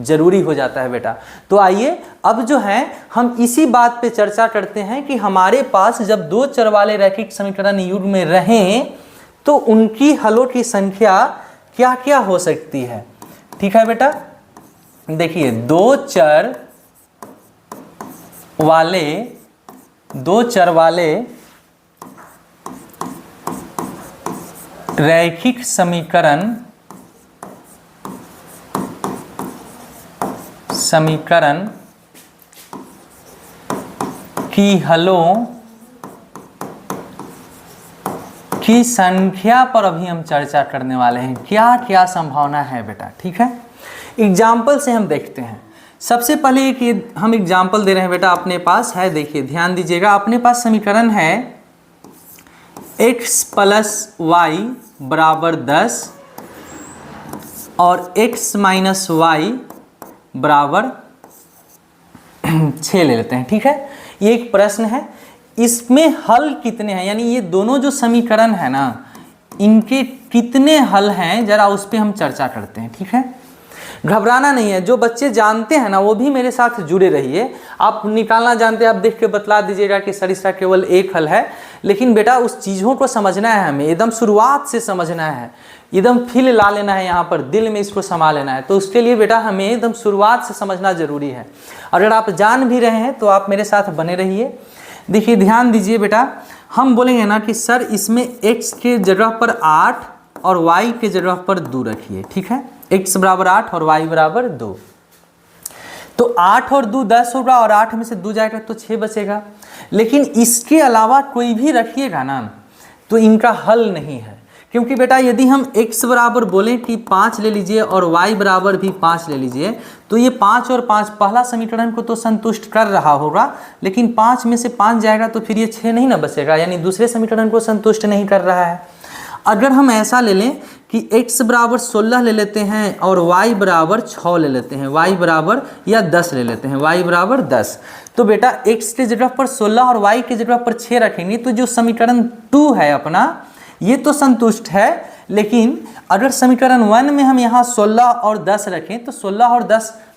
जरूरी हो जाता है बेटा। तो आइए अब जो है हम इसी बात पे चर्चा करते हैं कि हमारे पास जब दो चर वाले रैखिक समीकरण युग्म में रहें तो उनकी हलों की संख्या क्या क्या हो सकती है। ठीक है बेटा, देखिए दो चर वाले रैखिक समीकरण की हलों की संख्या पर अभी हम चर्चा करने वाले हैं, क्या क्या संभावना है बेटा। ठीक है, एग्जाम्पल से हम देखते हैं। सबसे पहले एक हम एग्जाम्पल दे रहे हैं बेटा, अपने पास है, देखिए ध्यान दीजिएगा। अपने पास समीकरण है x + y = 10 और x - y = 6 ले लेते हैं। ठीक है, ये एक प्रश्न है, इसमें हल कितने हैं, यानी ये दोनों जो समीकरण है ना इनके कितने हल हैं, जरा उस पर हम चर्चा करते हैं। ठीक है, घबराना नहीं है, जो बच्चे जानते हैं ना वो भी मेरे साथ जुड़े रहिए। आप निकालना जानते हैं आप देख के बतला दीजिएगा कि सर इसका केवल एक हल है, लेकिन बेटा उस चीज़ों को समझना है हमें, एकदम शुरुआत से समझना है, एकदम फील ला लेना है, यहाँ पर दिल में इसको समा लेना है। तो उसके लिए बेटा हमें एकदम शुरुआत से समझना जरूरी है। अगर आप जान भी रहे हैं तो आप मेरे साथ बने रहिए। देखिए ध्यान दीजिए बेटा, हम बोलेंगे ना कि सर इसमें x के जगह पर 8 और y के जगह पर 2 रखिए। ठीक है, x = 8 और y = 2, तो 8 और 2 10 होगा और 8 में से 2 जाएगा तो 6 बचेगा। लेकिन इसके अलावा कोई भी रखिएगा ना तो इनका हल नहीं है, क्योंकि बेटा यदि हम x बराबर बोलें कि 5 ले लीजिए और y बराबर भी 5 ले लीजिए तो ये 5 और 5 पहला समीकरण को तो संतुष्ट कर रहा होगा, लेकिन 5 में से 5 जाएगा तो फिर ये 6 नहीं ना बचेगा, यानी दूसरे समीकरण को संतुष्ट नहीं कर रहा है। अगर हम ऐसा ले लें कि x = 16 ले लेते हैं और y = 6 ले लेते हैं, y बराबर या 10 ले लेते हैं, y = 10, तो बेटा x के जगह पर 16 और y के जगह पर 6 रखेंगे तो जो समीकरण 2 है अपना ये तो संतुष्ट है। लेकिन अगर समीकरण 1 में हम यहाँ 16 और 10 रखें तो 16 और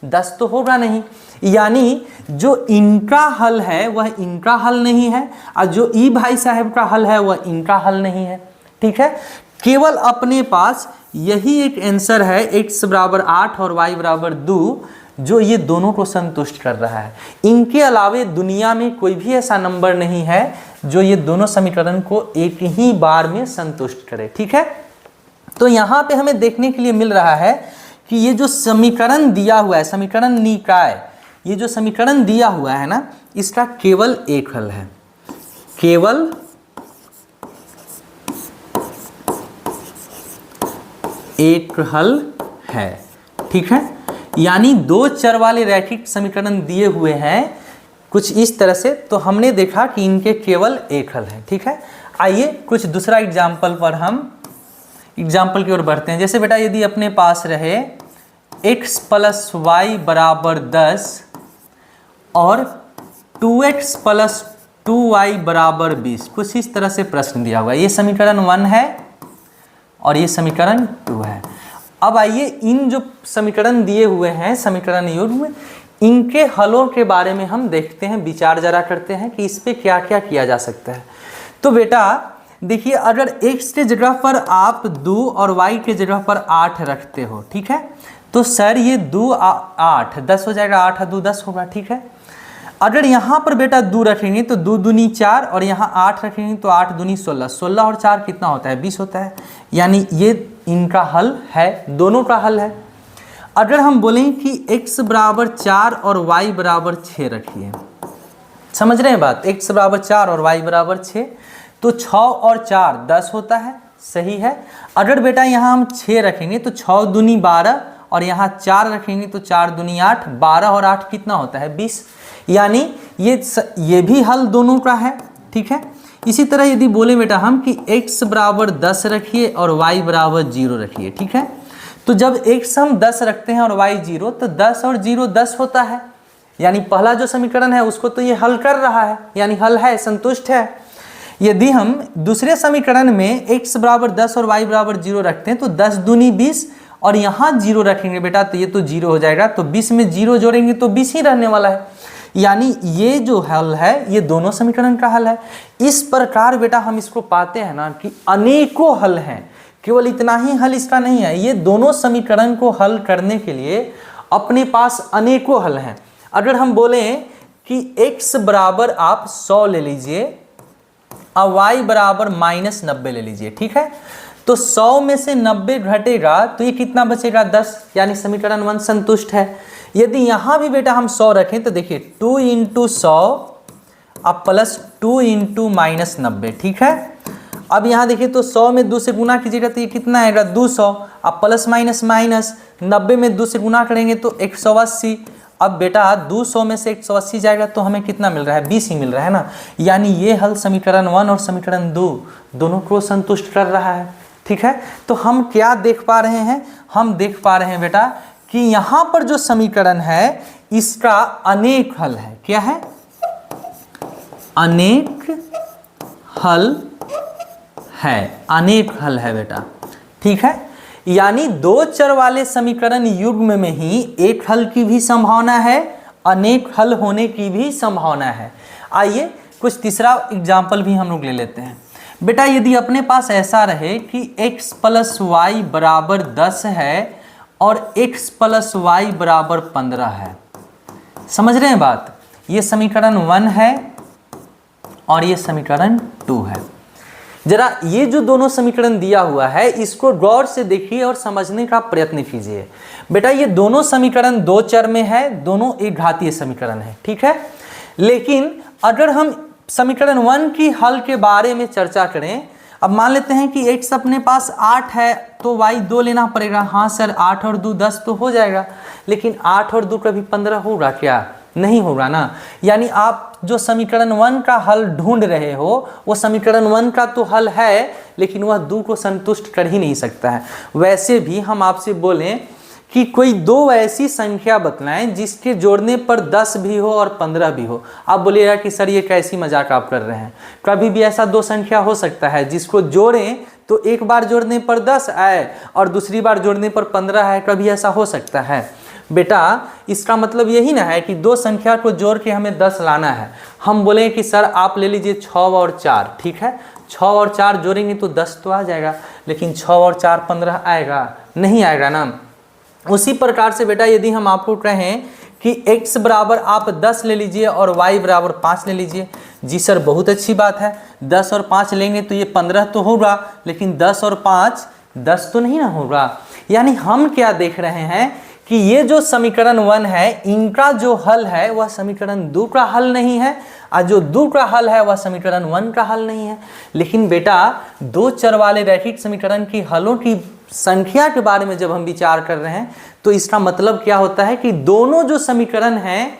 10 तो होगा नहीं, यानी जो इनका हल है वह इनका हल नहीं है और जो ई भाई साहब का हल है वह इनका हल नहीं है। ठीक है, केवल अपने पास यही एक आंसर है x = 8 और y = 2 जो ये दोनों को संतुष्ट कर रहा है। इनके अलावे दुनिया में कोई भी ऐसा नंबर नहीं है जो ये दोनों समीकरण को एक ही बार में संतुष्ट करे। ठीक है, तो यहाँ पे हमें देखने के लिए मिल रहा है कि ये जो समीकरण दिया हुआ है, समीकरण निकाय, ये जो समीकरण दिया हुआ है ना इसका केवल एक हल है, केवल एक हल है। ठीक है, यानी दो चर वाले रैखिक समीकरण दिए हुए हैं कुछ इस तरह से, तो हमने देखा कि इनके केवल एक हल है। ठीक है, आइए कुछ दूसरा एग्जाम्पल पर हम एग्जाम्पल की ओर बढ़ते हैं। जैसे बेटा यदि अपने पास रहे x + y = 10 और 2x + 2y = 20, कुछ इस तरह से प्रश्न दिया हुआ है। ये समीकरण 1 है और ये समीकरण 2 है। अब आइए इन जो समीकरण दिए हुए हैं समीकरण युग्म, इनके हलों के बारे में हम देखते हैं, विचार जरा करते हैं कि इस पे क्या क्या किया जा सकता है। तो बेटा देखिए, अगर x के जगह पर आप 2 और y के जगह पर 8 रखते हो, ठीक है, तो सर ये 2 8 10 हो जाएगा, 8 और 2 10 होगा। ठीक है, अगर यहाँ पर बेटा 2 रखेंगे तो 2 दूनी 4 और यहाँ 8 रखेंगे तो 8 दूनी 16, 16 और 4 कितना होता है 20 होता है, यानी ये इनका हल है, दोनों का हल है। अगर हम बोलें कि x = 4 और y = 6 रखिए, समझ रहे हैं बात, x = 4 और y = 6, तो 6 और 4 10 होता है, सही है। अगर बेटा यहाँ हम 6 रखेंगे तो 6 दूनी 12 और यहाँ 4 रखेंगे तो 4 दूनी 8, 12 और 8 कितना होता है 20, यानी ये भी हल दोनों का है। ठीक है, इसी तरह यदि बोले बेटा हम कि x = 10 रखिए और y = 0 रखिए, ठीक है, तो जब x हम 10 रखते हैं और y 0, तो 10 और 0 10 होता है, यानी पहला जो समीकरण है उसको तो ये हल कर रहा है, यानी हल है, संतुष्ट है। यदि हम दूसरे समीकरण में x बराबर 10 और y बराबर 0 रखते हैं तो 10 दूनी 20 और यहाँ 0 रखेंगे बेटा तो ये तो 0 हो जाएगा, तो 20 में 0 जोड़ेंगे तो 20 ही रहने वाला है, यानी ये जो हल है ये दोनों समीकरण का हल है। इस प्रकार बेटा हम इसको पाते हैं ना कि अनेकों हल हैं, केवल इतना ही हल इसका नहीं है, ये दोनों समीकरण को हल करने के लिए अपने पास अनेकों हल हैं। अगर हम बोलें कि x बराबर आप 100 ले लीजिए और y बराबर -90 ले लीजिए, ठीक है, तो 100 में से 90 घटेगा तो ये कितना बचेगा 10, यानी समीकरण 1 संतुष्ट है। यदि यहाँ भी बेटा हम 100 रखें तो देखिए 2 × 100 अब प्लस 2 × -90, ठीक है। अब यहाँ देखिए तो 100 में 2 से गुना कीजिएगा तो ये कितना आएगा 200, अब प्लस माइनस माइनस 90 में 2 से गुना करेंगे तो 180। अब बेटा 200 में से 180 जाएगा तो हमें कितना मिल रहा है 20 ही मिल रहा है ना, यानी ये हल समीकरण 1 और समीकरण 2 दोनों को संतुष्ट कर रहा है, ठीक है। तो हम क्या देख पा रहे हैं, हम देख पा रहे हैं बेटा कि यहाँ पर जो समीकरण है इसका अनेक हल है। क्या है? अनेक हल है, अनेक हल है बेटा, ठीक है। यानी दो चर वाले समीकरण युग्म में ही एक हल की भी संभावना है, अनेक हल होने की भी संभावना है। आइए कुछ तीसरा एग्जाम्पल भी हम लोग ले लेते हैं। बेटा यदि अपने पास ऐसा रहे कि x + y बराबर 10 है और x + y बराबर 15 है, समझ रहे हैं बात, ये समीकरण 1 है और ये समीकरण 2 है। जरा ये जो दोनों समीकरण दिया हुआ है इसको गौर से देखिए और समझने का प्रयत्न कीजिए। बेटा ये दोनों समीकरण दो चर में है, दोनों एक घातीय समीकरण है, ठीक है। लेकिन अगर हम समीकरण 1 की हल के बारे में चर्चा करें, अब मान लेते हैं कि x अपने पास 8 है तो y 2 लेना पड़ेगा। हाँ सर 8 और 2 10 तो हो जाएगा, लेकिन 8 और 2 कभी 15 होगा क्या? नहीं होगा ना। यानी आप जो समीकरण 1 का हल ढूंढ रहे हो वो समीकरण 1 का तो हल है, लेकिन वह 2 को संतुष्ट कर ही नहीं सकता है। वैसे भी हम आपसे बोलें कि कोई दो ऐसी संख्या बतलाएं जिसके जोड़ने पर 10 भी हो और 15 भी हो। आप बोलिएगा कि सर ये कैसी मजाक आप कर रहे हैं, कभी भी ऐसा दो संख्या हो सकता है जिसको जोड़ें तो एक बार जोड़ने पर 10 आए और दूसरी बार जोड़ने पर 15 है, कभी ऐसा हो सकता है? बेटा इसका मतलब यही ना है कि दो संख्या को जोड़ के हमें 10 लाना है। हम बोलें कि सर आप ले लीजिए 6 और 4, ठीक है, 6 और 4 जोड़ेंगे तो 10 तो आ जाएगा, लेकिन 6 और 4 15 आएगा? नहीं आएगा ना। उसी प्रकार से बेटा यदि हम आपको कहें कि x बराबर आप 10 ले लीजिए और y बराबर 5 ले लीजिए, जी सर बहुत अच्छी बात है, 10 और 5 लेंगे तो ये 15 तो होगा, लेकिन 10 और 5 10 तो नहीं ना होगा। यानी हम क्या देख रहे हैं कि ये जो समीकरण 1 है इनका जो हल है वह समीकरण 2 का हल नहीं है, और जो 2 का हल है वह समीकरण 1 का हल नहीं है। लेकिन बेटा दो चर वाले रैखिक समीकरण की हलों की संख्या के बारे में जब हम विचार कर रहे हैं तो इसका मतलब क्या होता है कि दोनों जो समीकरण हैं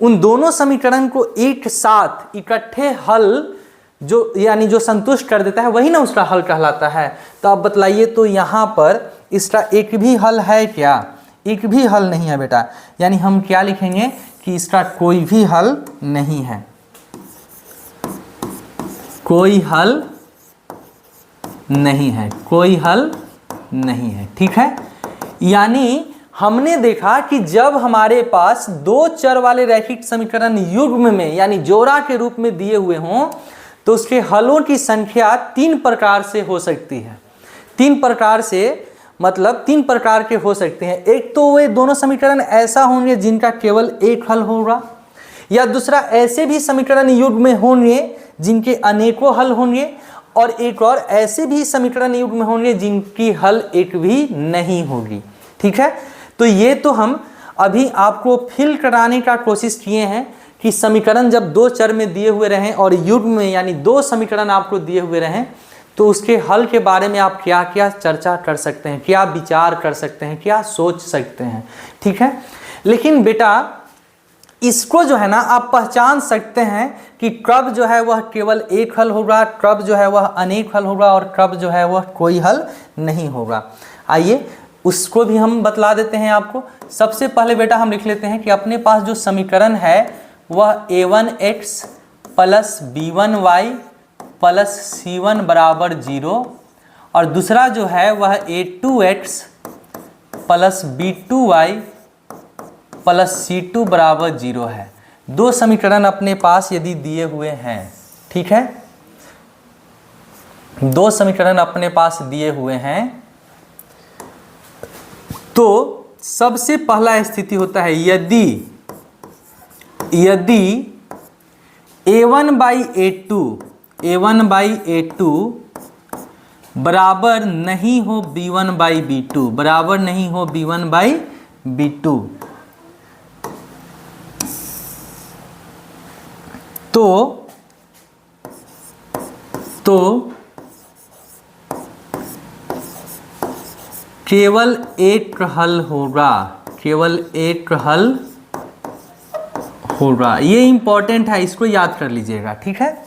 उन दोनों समीकरण को एक साथ इकट्ठे हल जो यानी जो संतुष्ट कर देता है वही ना उसका हल कहलाता है। तो आप बतलाइए तो यहाँ पर इसका एक भी हल है क्या? एक भी हल नहीं है बेटा। यानी हम क्या लिखेंगे कि इसका कोई भी हल नहीं है, कोई हल नहीं है, कोई हल नहीं है, ठीक है। यानी हमने देखा कि जब हमारे पास दो चर वाले रैखिक समीकरण युग्म में यानी जोड़ा के रूप में दिए हुए हों तो उसके हलों की संख्या 3 प्रकार से हो सकती है। 3 प्रकार से मतलब 3 प्रकार के हो सकते हैं। एक तो वे दोनों समीकरण ऐसा होंगे जिनका केवल एक हल होगा, या दूसरा ऐसे भी समीकरण युग्म में होंगे जिनके अनेकों हल होंगे, और एक और ऐसे भी समीकरण युग्म में होंगे जिनकी हल एक भी नहीं होगी, ठीक है। तो ये तो हम अभी आपको फिल कराने का कोशिश किए हैं कि समीकरण जब दो चर में दिए हुए रहें और युग्म में यानी दो समीकरण आपको दिए हुए रहें तो उसके हल के बारे में आप क्या क्या चर्चा कर सकते हैं, क्या विचार कर सकते हैं, क्या सोच सकते हैं, ठीक है। लेकिन बेटा इसको जो है ना आप पहचान सकते हैं कि कब जो है वह केवल एक हल होगा, कब जो है वह अनेक हल होगा और कब जो है वह कोई हल नहीं होगा। आइए उसको भी हम बतला देते हैं आपको। सबसे पहले बेटा हम लिख लेते हैं कि अपने पास जो समीकरण है वह a1x plus b1y plus c1 बराबर 0 और दूसरा जो है वह a2x plus b2y plus c2 बराबर 0 है। दो समीकरण अपने पास यदि दिए हुए हैं, ठीक है, दो समीकरण अपने पास दिए हुए हैं, तो सबसे पहला स्थिति होता है यदि a1 बाई a2 बराबर नहीं हो b1 बाई b2, बराबर नहीं हो b1 बाई b2, तो केवल एक हल होगा, केवल एक हल होगा। ये इंपॉर्टेंट है, इसको याद कर लीजिएगा, ठीक है।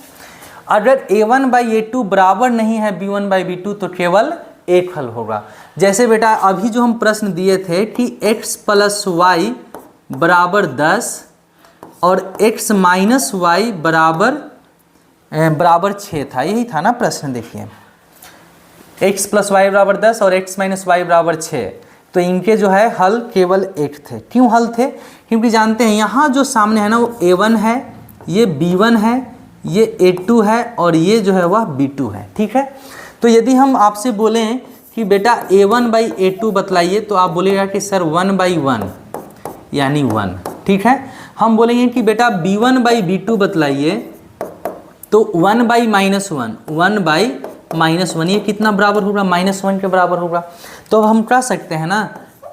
अगर a1 बाई a2 बराबर नहीं है b1 बाई b2 तो केवल एक हल होगा। जैसे बेटा अभी जो हम प्रश्न दिए थे कि x प्लस वाई बराबर 10 और x माइनस वाई बराबर 6 था, यही था ना प्रश्न। देखिए x प्लस वाई बराबर 10 और x माइनस वाई बराबर 6, तो इनके जो है हल केवल एक थे। क्यों हल थे? क्योंकि जानते हैं यहाँ जो सामने है ना वो a1 है, ये b1 है, ये a2 है और ये जो है वह b2 है, ठीक है। तो यदि हम आपसे बोलें कि बेटा a1 बाई a2 बतलाइए तो आप बोलेगा कि सर 1 बाई 1 यानी 1, ठीक है। हम बोलेंगे कि बेटा b1 बाई b2 बतलाइए तो 1 बाई माइनस 1, 1 बाई माइनस 1, ये कितना बराबर होगा? -1 के बराबर होगा। तो अब हम कह सकते हैं ना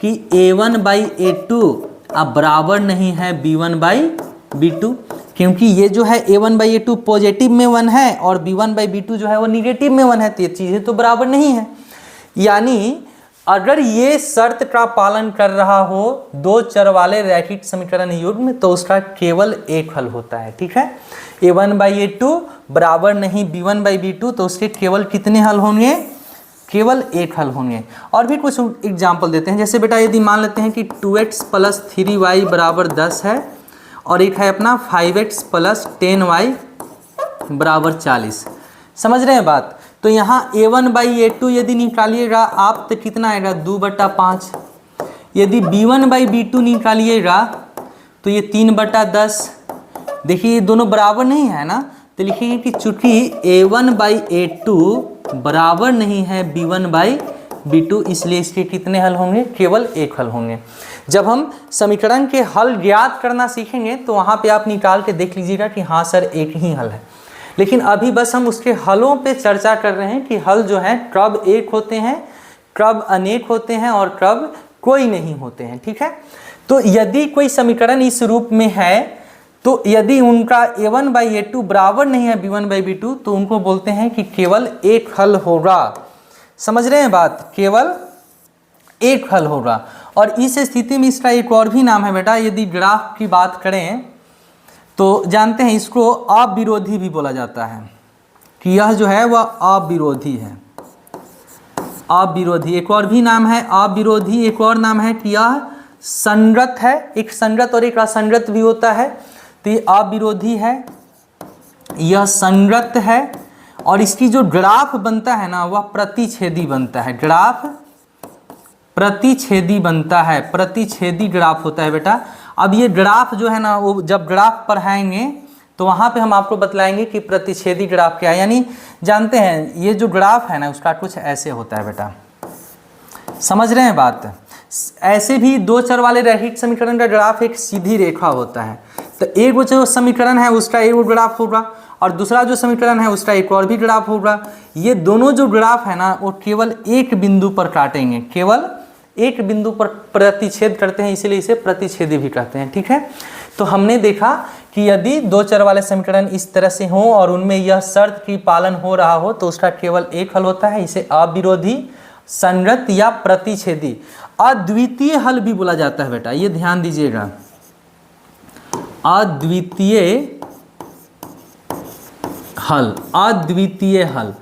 कि a1 बाई a2 अब बराबर नहीं है b1 बाई b2, क्योंकि ये जो है a1 बाई a2 पॉजिटिव में 1 है और b1 बाई b2 जो है वो निगेटिव में 1 है, तो ये चीज़ें तो बराबर नहीं है। यानी अगर ये शर्त का पालन कर रहा हो दो चर वाले रैखिक समीकरण युग्म तो उसका केवल एक हल होता है, ठीक है। a1 बाई a2 बराबर नहीं b1 बाई b2 तो उसके केवल कितने हल होंगे? केवल एक हल होंगे। और भी कुछ एग्जाम्पल देते हैं। जैसे बेटा यदि मान लेते हैं कि 2x प्लस 3y बराबर 10 है और एक है अपना 5x प्लस 10y बराबर 40, समझ रहे हैं बात। तो यहाँ a1 बाई a2 यदि निकालिएगा आप तो कितना आएगा? 2/5। यदि b1 बाई b2 निकालिएगा तो ये 3/10। देखिए ये दोनों बराबर नहीं है ना, तो लिखेंगे कि चूंकि a1 बाई a2 बराबर नहीं है b1 बाई b2 इसलिए इसके कितने हल होंगे? केवल एक हल होंगे। जब हम समीकरण के हल ज्ञात करना सीखेंगे तो वहाँ पे आप निकाल के देख लीजिएगा कि हाँ सर एक ही हल है। लेकिन अभी बस हम उसके हलों पे चर्चा कर रहे हैं कि हल जो है कब एक होते हैं, कब अनेक होते हैं और कब कोई नहीं होते हैं, ठीक है। तो यदि कोई समीकरण इस रूप में है तो यदि उनका a1 बाई a2 बराबर नहीं है b1 बाई b2 तो उनको बोलते हैं कि केवल एक हल होगा। समझ रहे हैं बात? केवल एक हल होगा। और इस स्थिति में इसका एक और भी नाम है बेटा। यदि ग्राफ की बात करें तो जानते हैं इसको अविरोधी भी बोला जाता है कि यह जो है वह अविरोधी है। अविरोधी एक और भी नाम है अविरोधी। एक और नाम है कि यह संगत है। एक संगत और एक असंगत भी होता है। तो ये अविरोधी है, यह संगत है और इसकी जो ग्राफ बनता है ना वह प्रतिच्छेदी बनता है। ग्राफ प्रतिच्छेदी बनता है, प्रतिच्छेदी ग्राफ होता है बेटा। अब ये ग्राफ जो है ना वो जब ग्राफ पढ़ाएंगे तो वहाँ पे हम आपको बतलाएंगे कि प्रतिच्छेदी ग्राफ क्या है। यानी जानते हैं ये जो ग्राफ है ना उसका कुछ ऐसे होता है बेटा। समझ रहे हैं बात? ऐसे भी दो चर वाले रैखिक समीकरण का ग्राफ एक सीधी रेखा होता है। तो एक जो समीकरण है उसका एक ग्राफ होगा और दूसरा जो समीकरण है उसका एक और भी ग्राफ होगा। ये दोनों जो ग्राफ है ना वो केवल एक बिंदु पर काटेंगे, केवल एक बिंदु पर प्रतिच्छेद करते हैं, इसीलिए इसे प्रतिच्छेदी भी कहते हैं, ठीक है। तो हमने देखा कि यदि दो चर वाले समीकरण इस तरह से हों और उनमें यह शर्त की पालन हो रहा हो तो उसका केवल एक हल होता है। इसे अविरोधी, संगत या प्रतिच्छेदी, अद्वितीय हल भी बोला जाता है बेटा। ये ध्यान दीजिएगा, अद्वितीय हल, अद्वितीय हल।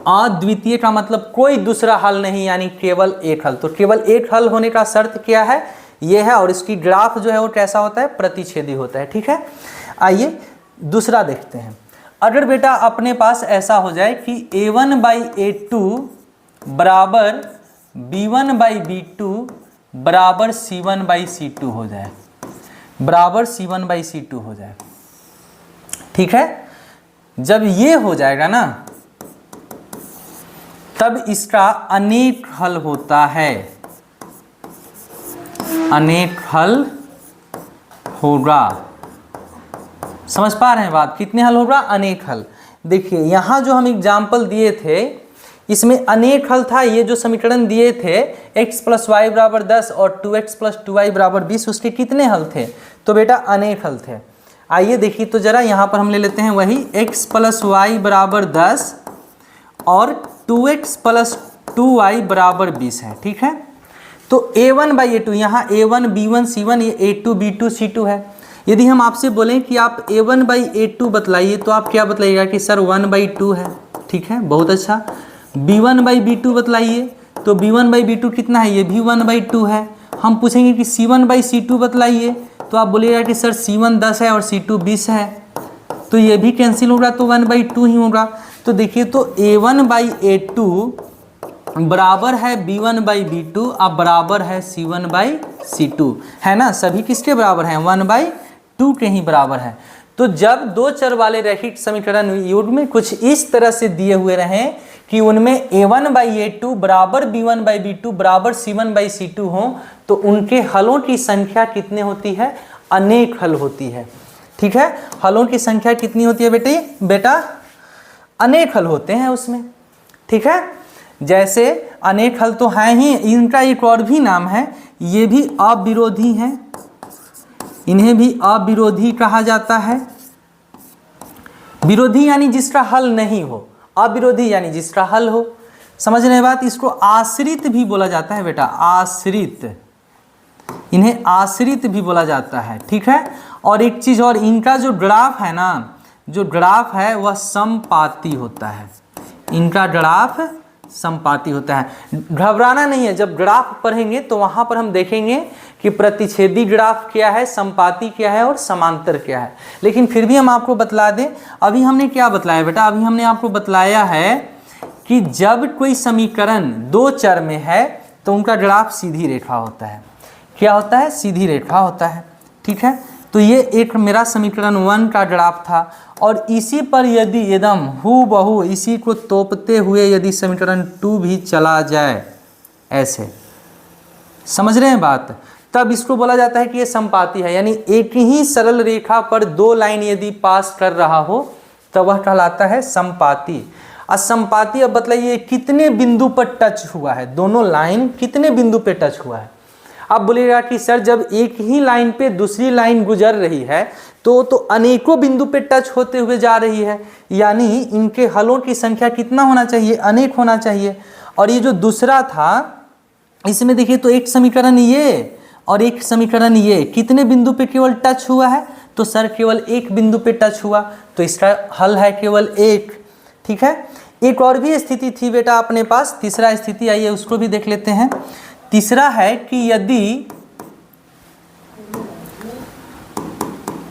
अद्वितीय का मतलब कोई दूसरा हल नहीं, यानी केवल एक हल। तो केवल एक हल होने का शर्त क्या है, ये है। और इसकी ग्राफ जो है वो कैसा होता है, प्रतिच्छेदी होता है। ठीक है, आइए दूसरा देखते हैं। अगर बेटा अपने पास ऐसा हो जाए कि a1/a2 बराबर b1/b2 बराबर c1/c2 हो जाए, बराबर c1/c2 हो जाए। ठीक है, जब ये हो जाएगा ना, तब इसका अनेक हल होता है, अनेक हल होगा। समझ पा रहे हैं बात, कितने हल होगा, अनेक हल। देखिए यहाँ जो हम एग्जाम्पल दिए थे इसमें अनेक हल था। ये जो समीकरण दिए थे x + y = 10 और 2x + 2y = 20, उसके कितने हल थे, तो बेटा अनेक हल थे। आइए देखिए तो जरा यहाँ पर हम ले लेते हैं वही x + y = 10 और 2x + 2y = 20 है। ठीक है, तो a1/a2 यहाँ a1 b1 c1, ये a2 b2 c2 है। यदि हम आपसे बोलें कि आप a1/a2 बतलाइए, तो आप क्या बतलाइएगा कि सर 1/2 है। ठीक है, बहुत अच्छा। b1/b2 बतलाइए, तो b1/b2 कितना है, ये भी 1/2 है। हम पूछेंगे कि c1/c2 बतलाइए, तो आप बोलिएगा कि सर c1 10 है और c2 20 है, तो ये भी कैंसिल होगा, तो 1/2 ही होगा। तो देखिए तो a1/a2 बराबर है b1/b2, अब बराबर है c1/c2, है ना। सभी किसके बराबर हैं, 1/2 के ही बराबर है। तो जब दो चर वाले रैखिक समीकरण युग्म कुछ इस तरह से दिए हुए रहें कि उनमें a1/a2 बराबर b1/b2 बराबर c1/c2 हो, तो उनके हलों की संख्या कितनी होती है, अनेक हल होती है। ठीक है, हलों की संख्या कितनी होती है बेटा, अनेक हल होते हैं उसमें। ठीक है, जैसे अनेक हल तो हैं ही, इनका एक और भी नाम है, ये भी अविरोधी हैं, इन्हें भी अविरोधी कहा जाता है। विरोधी यानी जिसका हल नहीं हो, अविरोधी यानी जिसका हल हो। समझ रहे हैं बात। इसको आश्रित भी बोला जाता है बेटा, आश्रित, इन्हें आश्रित भी बोला जाता है। ठीक है, और एक चीज और, इनका जो ग्राफ है ना, जो ग्राफ है वह समपाती होता है, इनका ग्राफ समपाती होता है। घबराना नहीं है, जब ग्राफ पढ़ेंगे तो वहां पर हम देखेंगे कि प्रतिच्छेदी ग्राफ क्या है, समपाती क्या है और समांतर क्या है। लेकिन फिर भी हम आपको बतला दें, अभी हमने क्या बतलाया बेटा, अभी हमने आपको बतलाया है कि जब कोई समीकरण दो चर में है तो उनका ग्राफ सीधी रेखा होता है। क्या होता है, सीधी रेखा होता है। ठीक है, तो ये एक मेरा समीकरण 1 का ग्राफ था, और इसी पर यदि एकदम हूबहू इसी को तोपते हुए यदि समीकरण 2 भी चला जाए ऐसे, समझ रहे हैं बात, तब इसको बोला जाता है कि ये समपाती है। यानी एक ही सरल रेखा पर दो लाइन यदि पास कर रहा हो तब वह कहलाता है समपाती। असमपाती, अब बताइए कितने बिंदु पर टच हुआ है, दोनों लाइन कितने बिंदु पे टच हुआ है। अब बोलिएगा कि सर जब एक ही लाइन पे दूसरी लाइन गुजर रही है तो अनेकों बिंदु पे टच होते हुए जा रही है, यानी इनके हलों की संख्या कितना होना चाहिए, अनेक होना चाहिए। और ये जो दूसरा था इसमें देखिए तो एक समीकरण ये और एक समीकरण ये, कितने बिंदु पे केवल टच हुआ है, तो सर केवल एक बिंदु पे टच हुआ, तो इसका हल है केवल एक। ठीक है, एक और भी स्थिति थी बेटा अपने पास, तीसरा स्थिति, आइए उसको भी देख लेते हैं। तीसरा है कि यदि,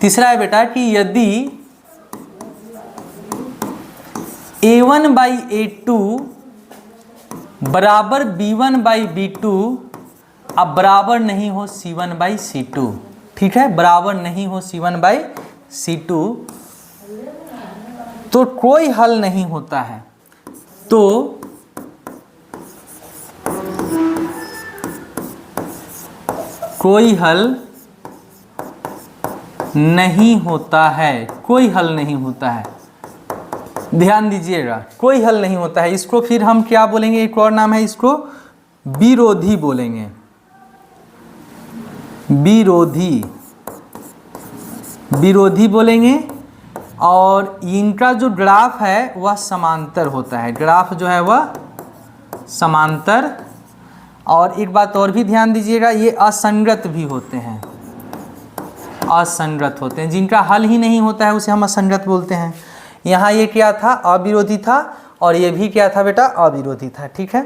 तीसरा है बेटा कि यदि a1/a2 बराबर b1/b2 अब बराबर नहीं हो c1/c2। ठीक है, बराबर नहीं हो c1/c2 तो कोई हल नहीं होता है, तो कोई हल नहीं होता है, कोई हल नहीं होता है। ध्यान दीजिएगा, कोई हल नहीं होता है। इसको फिर हम क्या बोलेंगे, एक और नाम है इसको विरोधी बोलेंगे, विरोधी, विरोधी बोलेंगे। और इनका जो ग्राफ है वह समांतर होता है, ग्राफ जो है वह समांतर। और एक बात और भी ध्यान दीजिएगा, ये असंगत भी होते हैं, असंगत होते हैं, जिनका हल ही नहीं होता है उसे हम असंगत बोलते हैं। यहाँ ये क्या था, अविरोधी था, और ये भी क्या था बेटा, अविरोधी था। ठीक है,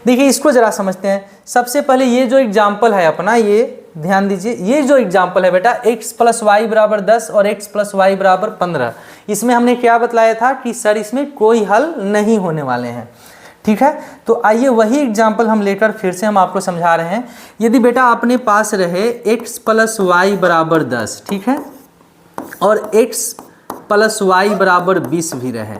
देखिए इसको जरा समझते हैं। सबसे पहले ये जो एग्जाम्पल है अपना, ये ध्यान दीजिए, ये जो एग्जाम्पल है बेटा x प्लस वाई बराबर 10 और x प्लस वाई बराबर 15, इसमें हमने क्या बतलाया था कि सर इसमें कोई हल नहीं होने वाले हैं। ठीक है, तो आइए वही एग्जाम्पल हम लेकर फिर से हम आपको समझा रहे हैं। यदि बेटा अपने पास रहे x प्लस वाई बराबर 10, ठीक है, और x प्लस वाई बराबर 20 भी रहे,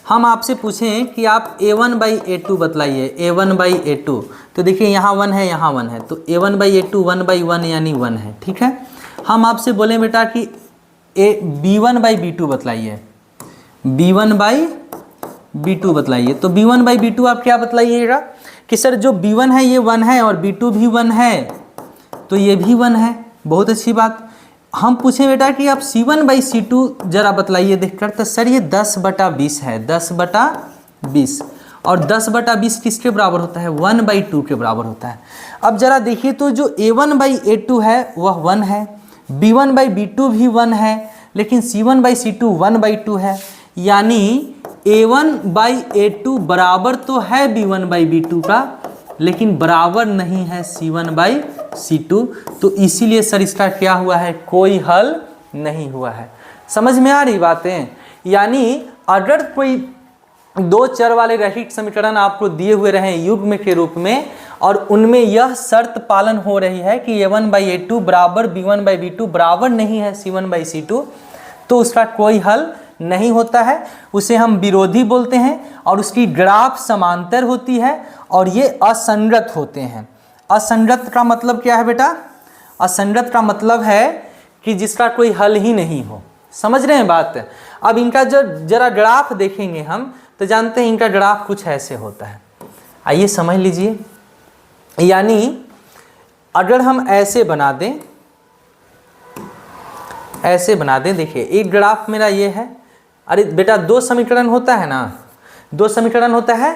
हम आपसे पूछें कि आप a1/a2 बतलाइए, a1/a2, तो देखिए यहाँ 1 है, यहाँ 1 है, तो a1/a2 1/1 यानी 1 है। ठीक है, हम आपसे बोले बेटा कि b1/b2 बतलाइए, b1/b2 बतलाइए, तो b1/b2 आप क्या बतलाइएगा कि सर जो b1 है ये 1 है और b2 भी 1 है, तो ये भी 1 है। बहुत अच्छी बात। हम पूछें बेटा कि आप c1/c2 जरा बतलाइए देखकर, तो सर ये 10/20 है, 10/20, और 10/20 किसके बराबर होता है, 1/2 के बराबर होता है। अब जरा देखिए तो जो a1/a2 है वह 1 है, b1/b2 भी 1 है, लेकिन c1/c2 1/2 है, यानी a1/a2 बराबर तो है b1/b2 का, लेकिन बराबर नहीं है c1/c2, तो इसीलिए सर इसका क्या हुआ है, कोई हल नहीं हुआ है। समझ में आ रही बातें? यानी अगर कोई दो चर वाले रैखिक समीकरण आपको दिए हुए रहे युग्म के रूप में, और उनमें यह शर्त पालन हो रही है कि a1/a2 बराबर b1/b2 बराबर नहीं है c1/c2, तो उसका कोई हल नहीं होता है, उसे हम विरोधी बोलते हैं, और उसकी ग्राफ समांतर होती है, और ये असंगत होते हैं। असंगत का मतलब क्या है बेटा? असंगत का मतलब है कि जिसका कोई हल ही नहीं हो। समझ रहे हैं बात? अब इनका जो जरा ग्राफ देखेंगे हम, तो जानते हैं इनका ग्राफ कुछ ऐसे होता है। आइए समझ लीजिए, यानी अगर हम ऐसे बना दें, ऐसे बना दें, देखिए एक ग्राफ मेरा ये है। अरे बेटा दो समीकरण होता है ना, दो समीकरण होता है,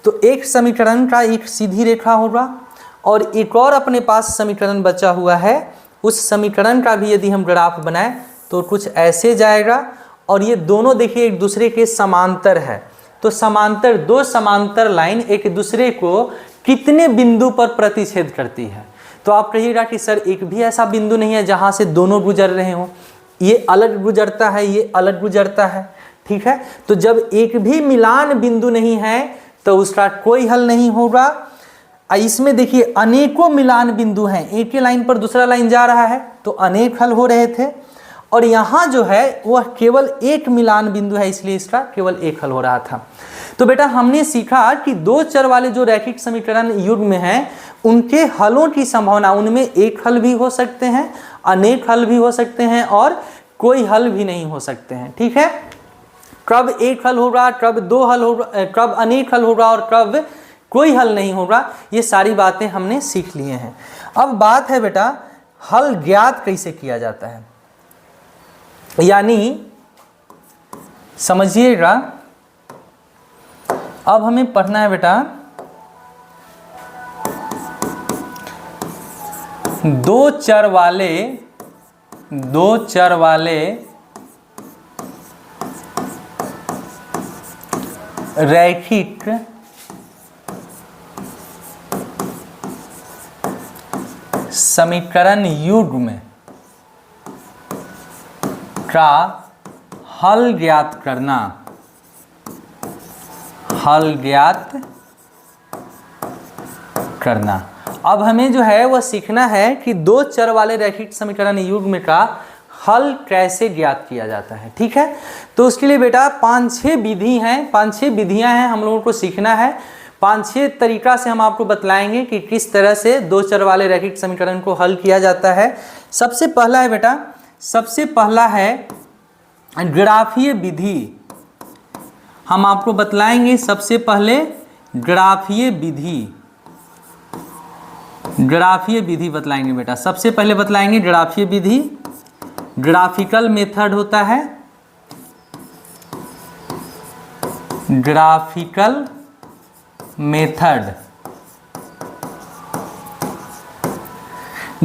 तो एक समीकरण का एक सीधी रेखा होगा और एक और अपने पास समीकरण बचा हुआ है, उस समीकरण का भी यदि हम ग्राफ बनाएं तो कुछ ऐसे जाएगा, और ये दोनों देखिए एक दूसरे के समांतर है। तो समांतर, दो समांतर लाइन एक दूसरे को कितने बिंदु पर प्रतिच्छेद करती है? तो आप कहिएगा कि सर एक भी ऐसा बिंदु नहीं है जहां से दोनों गुजर रहे हो, ये अलग गुजरता है, ये अलग गुजरता है। ठीक है, तो जब एक भी मिलान बिंदु नहीं है तो उसका कोई हल नहीं होगा। इसमें देखिए अनेकों मिलान बिंदु हैं, एक ही लाइन पर दूसरा लाइन जा रहा है तो अनेक हल हो रहे थे, और यहाँ जो है वह केवल एक मिलान बिंदु है, इसलिए इसका केवल एक हल हो रहा था। तो बेटा हमने सीखा कि दो चर वाले जो रैखिक समीकरण युग्म हैं उनके हलों की संभावना, उनमें एक हल भी हो सकते हैं, अनेक हल भी हो सकते हैं, और कोई हल भी नहीं हो सकते हैं। ठीक है, कब एक हल होगा, कब दो हल होगा, कब अनेक हल होगा, और कब कोई हल नहीं होगा, ये सारी बातें हमने सीख लिए हैं। अब बात है बेटा हल ज्ञात कैसे किया जाता है, यानी समझिएगा, अब हमें पढ़ना है बेटा दो चर वाले रैखिक समीकरण युग्म का हल ज्ञात करना, हल ज्ञात करना। अब हमें जो है वह सीखना है कि दो चर वाले रैखिक समीकरण युग्म का हल कैसे ज्ञात किया जाता है। ठीक है, तो उसके लिए बेटा 5-6 विधि हैं, 5-6 विधियां हैं, हम लोगों को सीखना है। 5-6 तरीका से हम आपको बतलाएंगे कि किस तरह से दो चर वाले रैखिक समीकरण को हल किया जाता है। सबसे पहला है बेटा, सबसे पहला है ग्राफीय विधि। हम आपको बतलाएंगे सबसे पहले ग्राफीय विधि, ग्राफीय विधि बतलाएंगे बेटा। सबसे पहले बतलाएंगे ग्राफीय विधि, ग्राफिकल मेथड होता है, ग्राफिकल मेथड।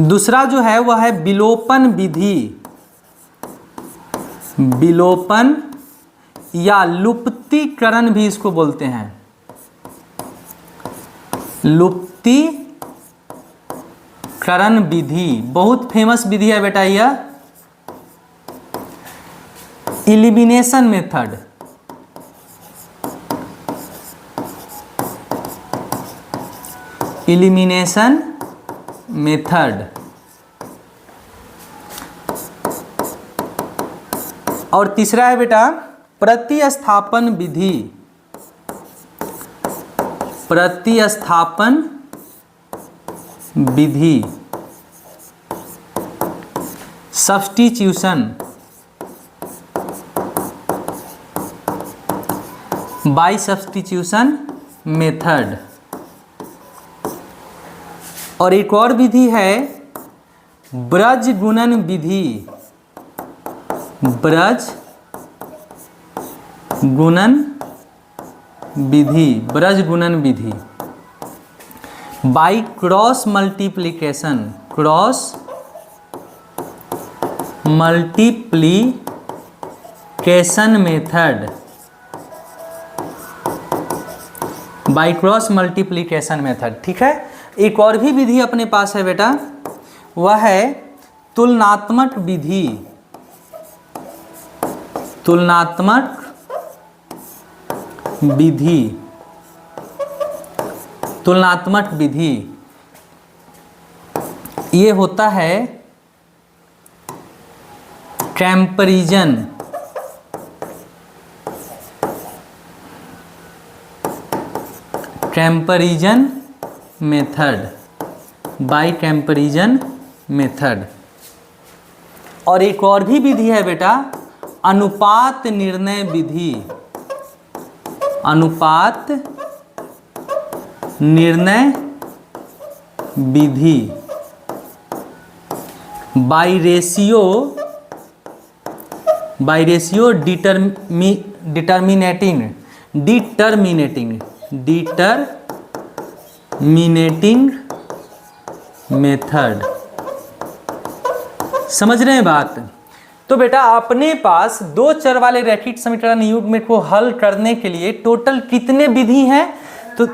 दूसरा जो है वह है विलोपन विधि, विलोपन या लुप्तीकरण भी इसको बोलते हैं। लुप्तीकरण विधि बहुत फेमस विधि है बेटा यह। Elimination method, elimination method. और तीसरा है बेटा प्रतिस्थापन विधि, प्रतिस्थापन विधि, सब्स्टिट्यूशन, बाय सब्स्टिट्यूशन मेथड। और एक और विधि है ब्रज गुणन विधि, ब्रज गुणन विधि, ब्रज गुणन विधि। By cross multiplication, cross multiplication method, by cross multiplication method. ठीक है। एक और भी विधि अपने पास है बेटा, वह है तुलनात्मक विधि, तुलनात्मक विधि, तुलनात्मक विधि। ये होता है comparison, comparison method, bye comparison method. और एक और भी विधि है बेटा अनुपात निर्णय विधि, अनुपात निर्णय विधि, by ratio, by ratio determining, determining, determining method. समझ रहे हैं बात? तो बेटा अपने पास दो चर वाले रैखिक समीकरण युग्म को हल करने के लिए टोटल कितने विधि हैं? तो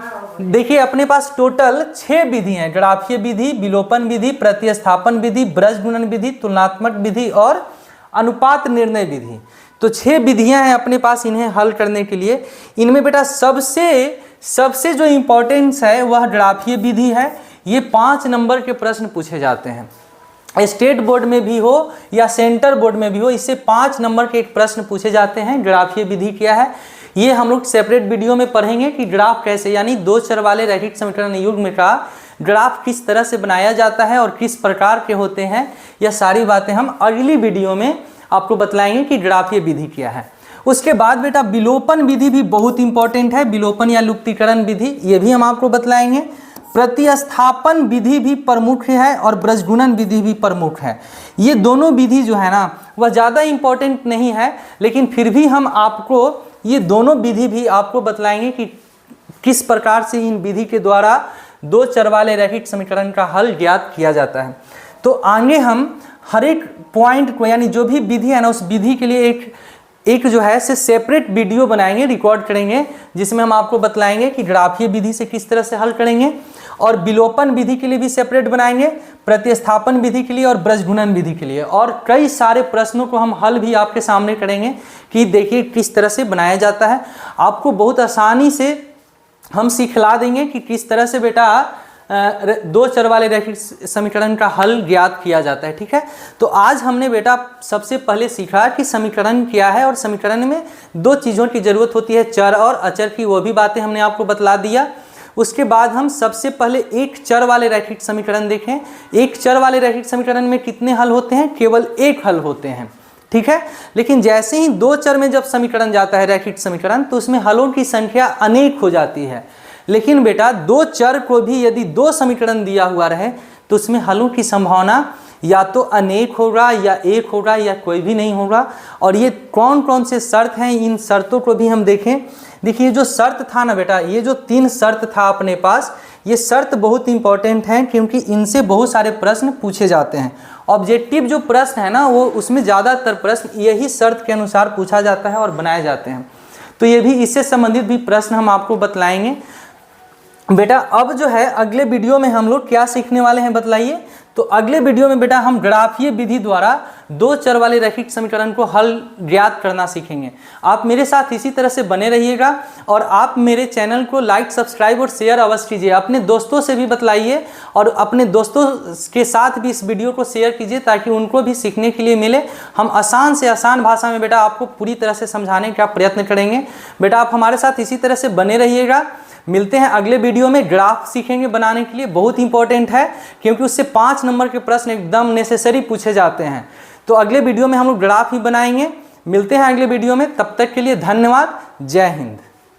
देखिए अपने पास टोटल 6 विधि हैं, ग्राफीय विधि, विलोपन विधि, प्रतिस्थापन विधि, ब्रज गुणन विधि, तुलनात्मक विधि और अनुपात निर्णय विधि। तो 6 विधियां हैं अपने पास इन्हें हल करने के लिए। इनमें बेटा सबसे जो इम्पोर्टेंस है वह ग्राफीय विधि है। ये 5 नंबर के प्रश्न पूछे जाते हैं, स्टेट बोर्ड में भी हो या सेंटर बोर्ड में भी हो, इससे 5 नंबर के एक प्रश्न पूछे जाते हैं। ग्राफीय विधि क्या है ये हम लोग सेपरेट वीडियो में पढ़ेंगे कि ग्राफ कैसे, यानी दो चर वाले रैखिक समीकरण युग्म का ग्राफ किस तरह से बनाया जाता है और किस प्रकार के होते हैं। यह सारी बातें हम अगली वीडियो में आपको बतलाएंगे कि ग्राफीय विधि क्या है। उसके बाद बेटा विलोपन विधि भी बहुत इंपॉर्टेंट है, विलोपन या लुप्तीकरण विधि, ये भी हम आपको बतलाएंगे। प्रतिस्थापन विधि भी प्रमुख है और ब्रजगुणन विधि भी प्रमुख है। ये दोनों विधि जो है ना वह ज़्यादा इंपॉर्टेंट नहीं है, लेकिन फिर भी हम आपको ये दोनों विधि भी आपको बतलाएंगे कि किस प्रकार से इन विधि के द्वारा दो चर वाले रैखिक समीकरण का हल ज्ञात किया जाता है। तो आगे हम हर एक पॉइंट को, यानी जो भी विधि है ना उस विधि के लिए एक जो है से सेपरेट वीडियो बनाएंगे, रिकॉर्ड करेंगे, जिसमें हम आपको बतलाएंगे कि ग्राफीय विधि से किस तरह से हल करेंगे, और विलोपन विधि के लिए भी सेपरेट बनाएंगे, प्रतिस्थापन विधि के लिए और ब्रजगुणन विधि के लिए, और कई सारे प्रश्नों को हम हल भी आपके सामने करेंगे कि देखिए किस तरह से बनाया जाता है। आपको बहुत आसानी से हम सिखला देंगे कि किस तरह से बेटा दो चर वाले रैखिक समीकरण का हल ज्ञात किया जाता है। ठीक है, तो आज हमने बेटा सबसे पहले सीखा कि समीकरण क्या है, और समीकरण में दो चीज़ों की जरूरत होती है, चर और अचर की, वो भी बातें हमने आपको बतला दिया। उसके बाद हम सबसे पहले एक चर वाले रैखिक समीकरण देखें। एक चर वाले रैखिक समीकरण में कितने हल होते हैं? केवल एक हल होते हैं। ठीक है, लेकिन जैसे ही दो चर में जब समीकरण जाता है रैखिक समीकरण, तो उसमें हलों की संख्या अनेक हो जाती है। लेकिन बेटा दो चर को भी यदि दो समीकरण दिया हुआ रहे तो उसमें हलों की संभावना या तो अनेक होगा या एक होगा या कोई भी नहीं होगा। और ये कौन कौन से शर्त हैं, इन शर्तों को भी हम देखें। देखिए जो शर्त था ना बेटा, ये जो 3 शर्त था अपने पास, ये शर्त बहुत इंपॉर्टेंट हैं क्योंकि इनसे बहुत सारे प्रश्न पूछे जाते हैं। ऑब्जेक्टिव जो प्रश्न है ना वो उसमें ज़्यादातर प्रश्न यही शर्त के अनुसार पूछा जाता है और बनाए जाते हैं। तो ये भी इससे संबंधित भी प्रश्न हम आपको बतलाएंगे। बेटा अब जो है अगले वीडियो में हम लोग क्या सीखने वाले हैं बताइए। तो अगले वीडियो में बेटा हम ग्राफीय विधि द्वारा दो चर वाले रैखिक समीकरण को हल ज्ञात करना सीखेंगे। आप मेरे साथ इसी तरह से बने रहिएगा और आप मेरे चैनल को लाइक, सब्सक्राइब और शेयर अवश्य कीजिए। अपने दोस्तों से भी बतलाइए और अपने दोस्तों के साथ भी इस वीडियो को शेयर कीजिए ताकि उनको भी सीखने के लिए मिले। हम आसान से आसान भाषा में बेटा आपको पूरी तरह से समझाने का प्रयत्न करेंगे। बेटा आप हमारे साथ इसी तरह से बने रहिएगा। मिलते हैं अगले वीडियो में। ग्राफ सीखेंगे बनाने के लिए, बहुत इंपॉर्टेंट है क्योंकि उससे 5 नंबर के प्रश्न एकदम नेसेसरी पूछे जाते हैं। तो अगले वीडियो में हम लोग ग्राफ ही बनाएंगे। मिलते हैं अगले वीडियो में, तब तक के लिए धन्यवाद। जय हिंद।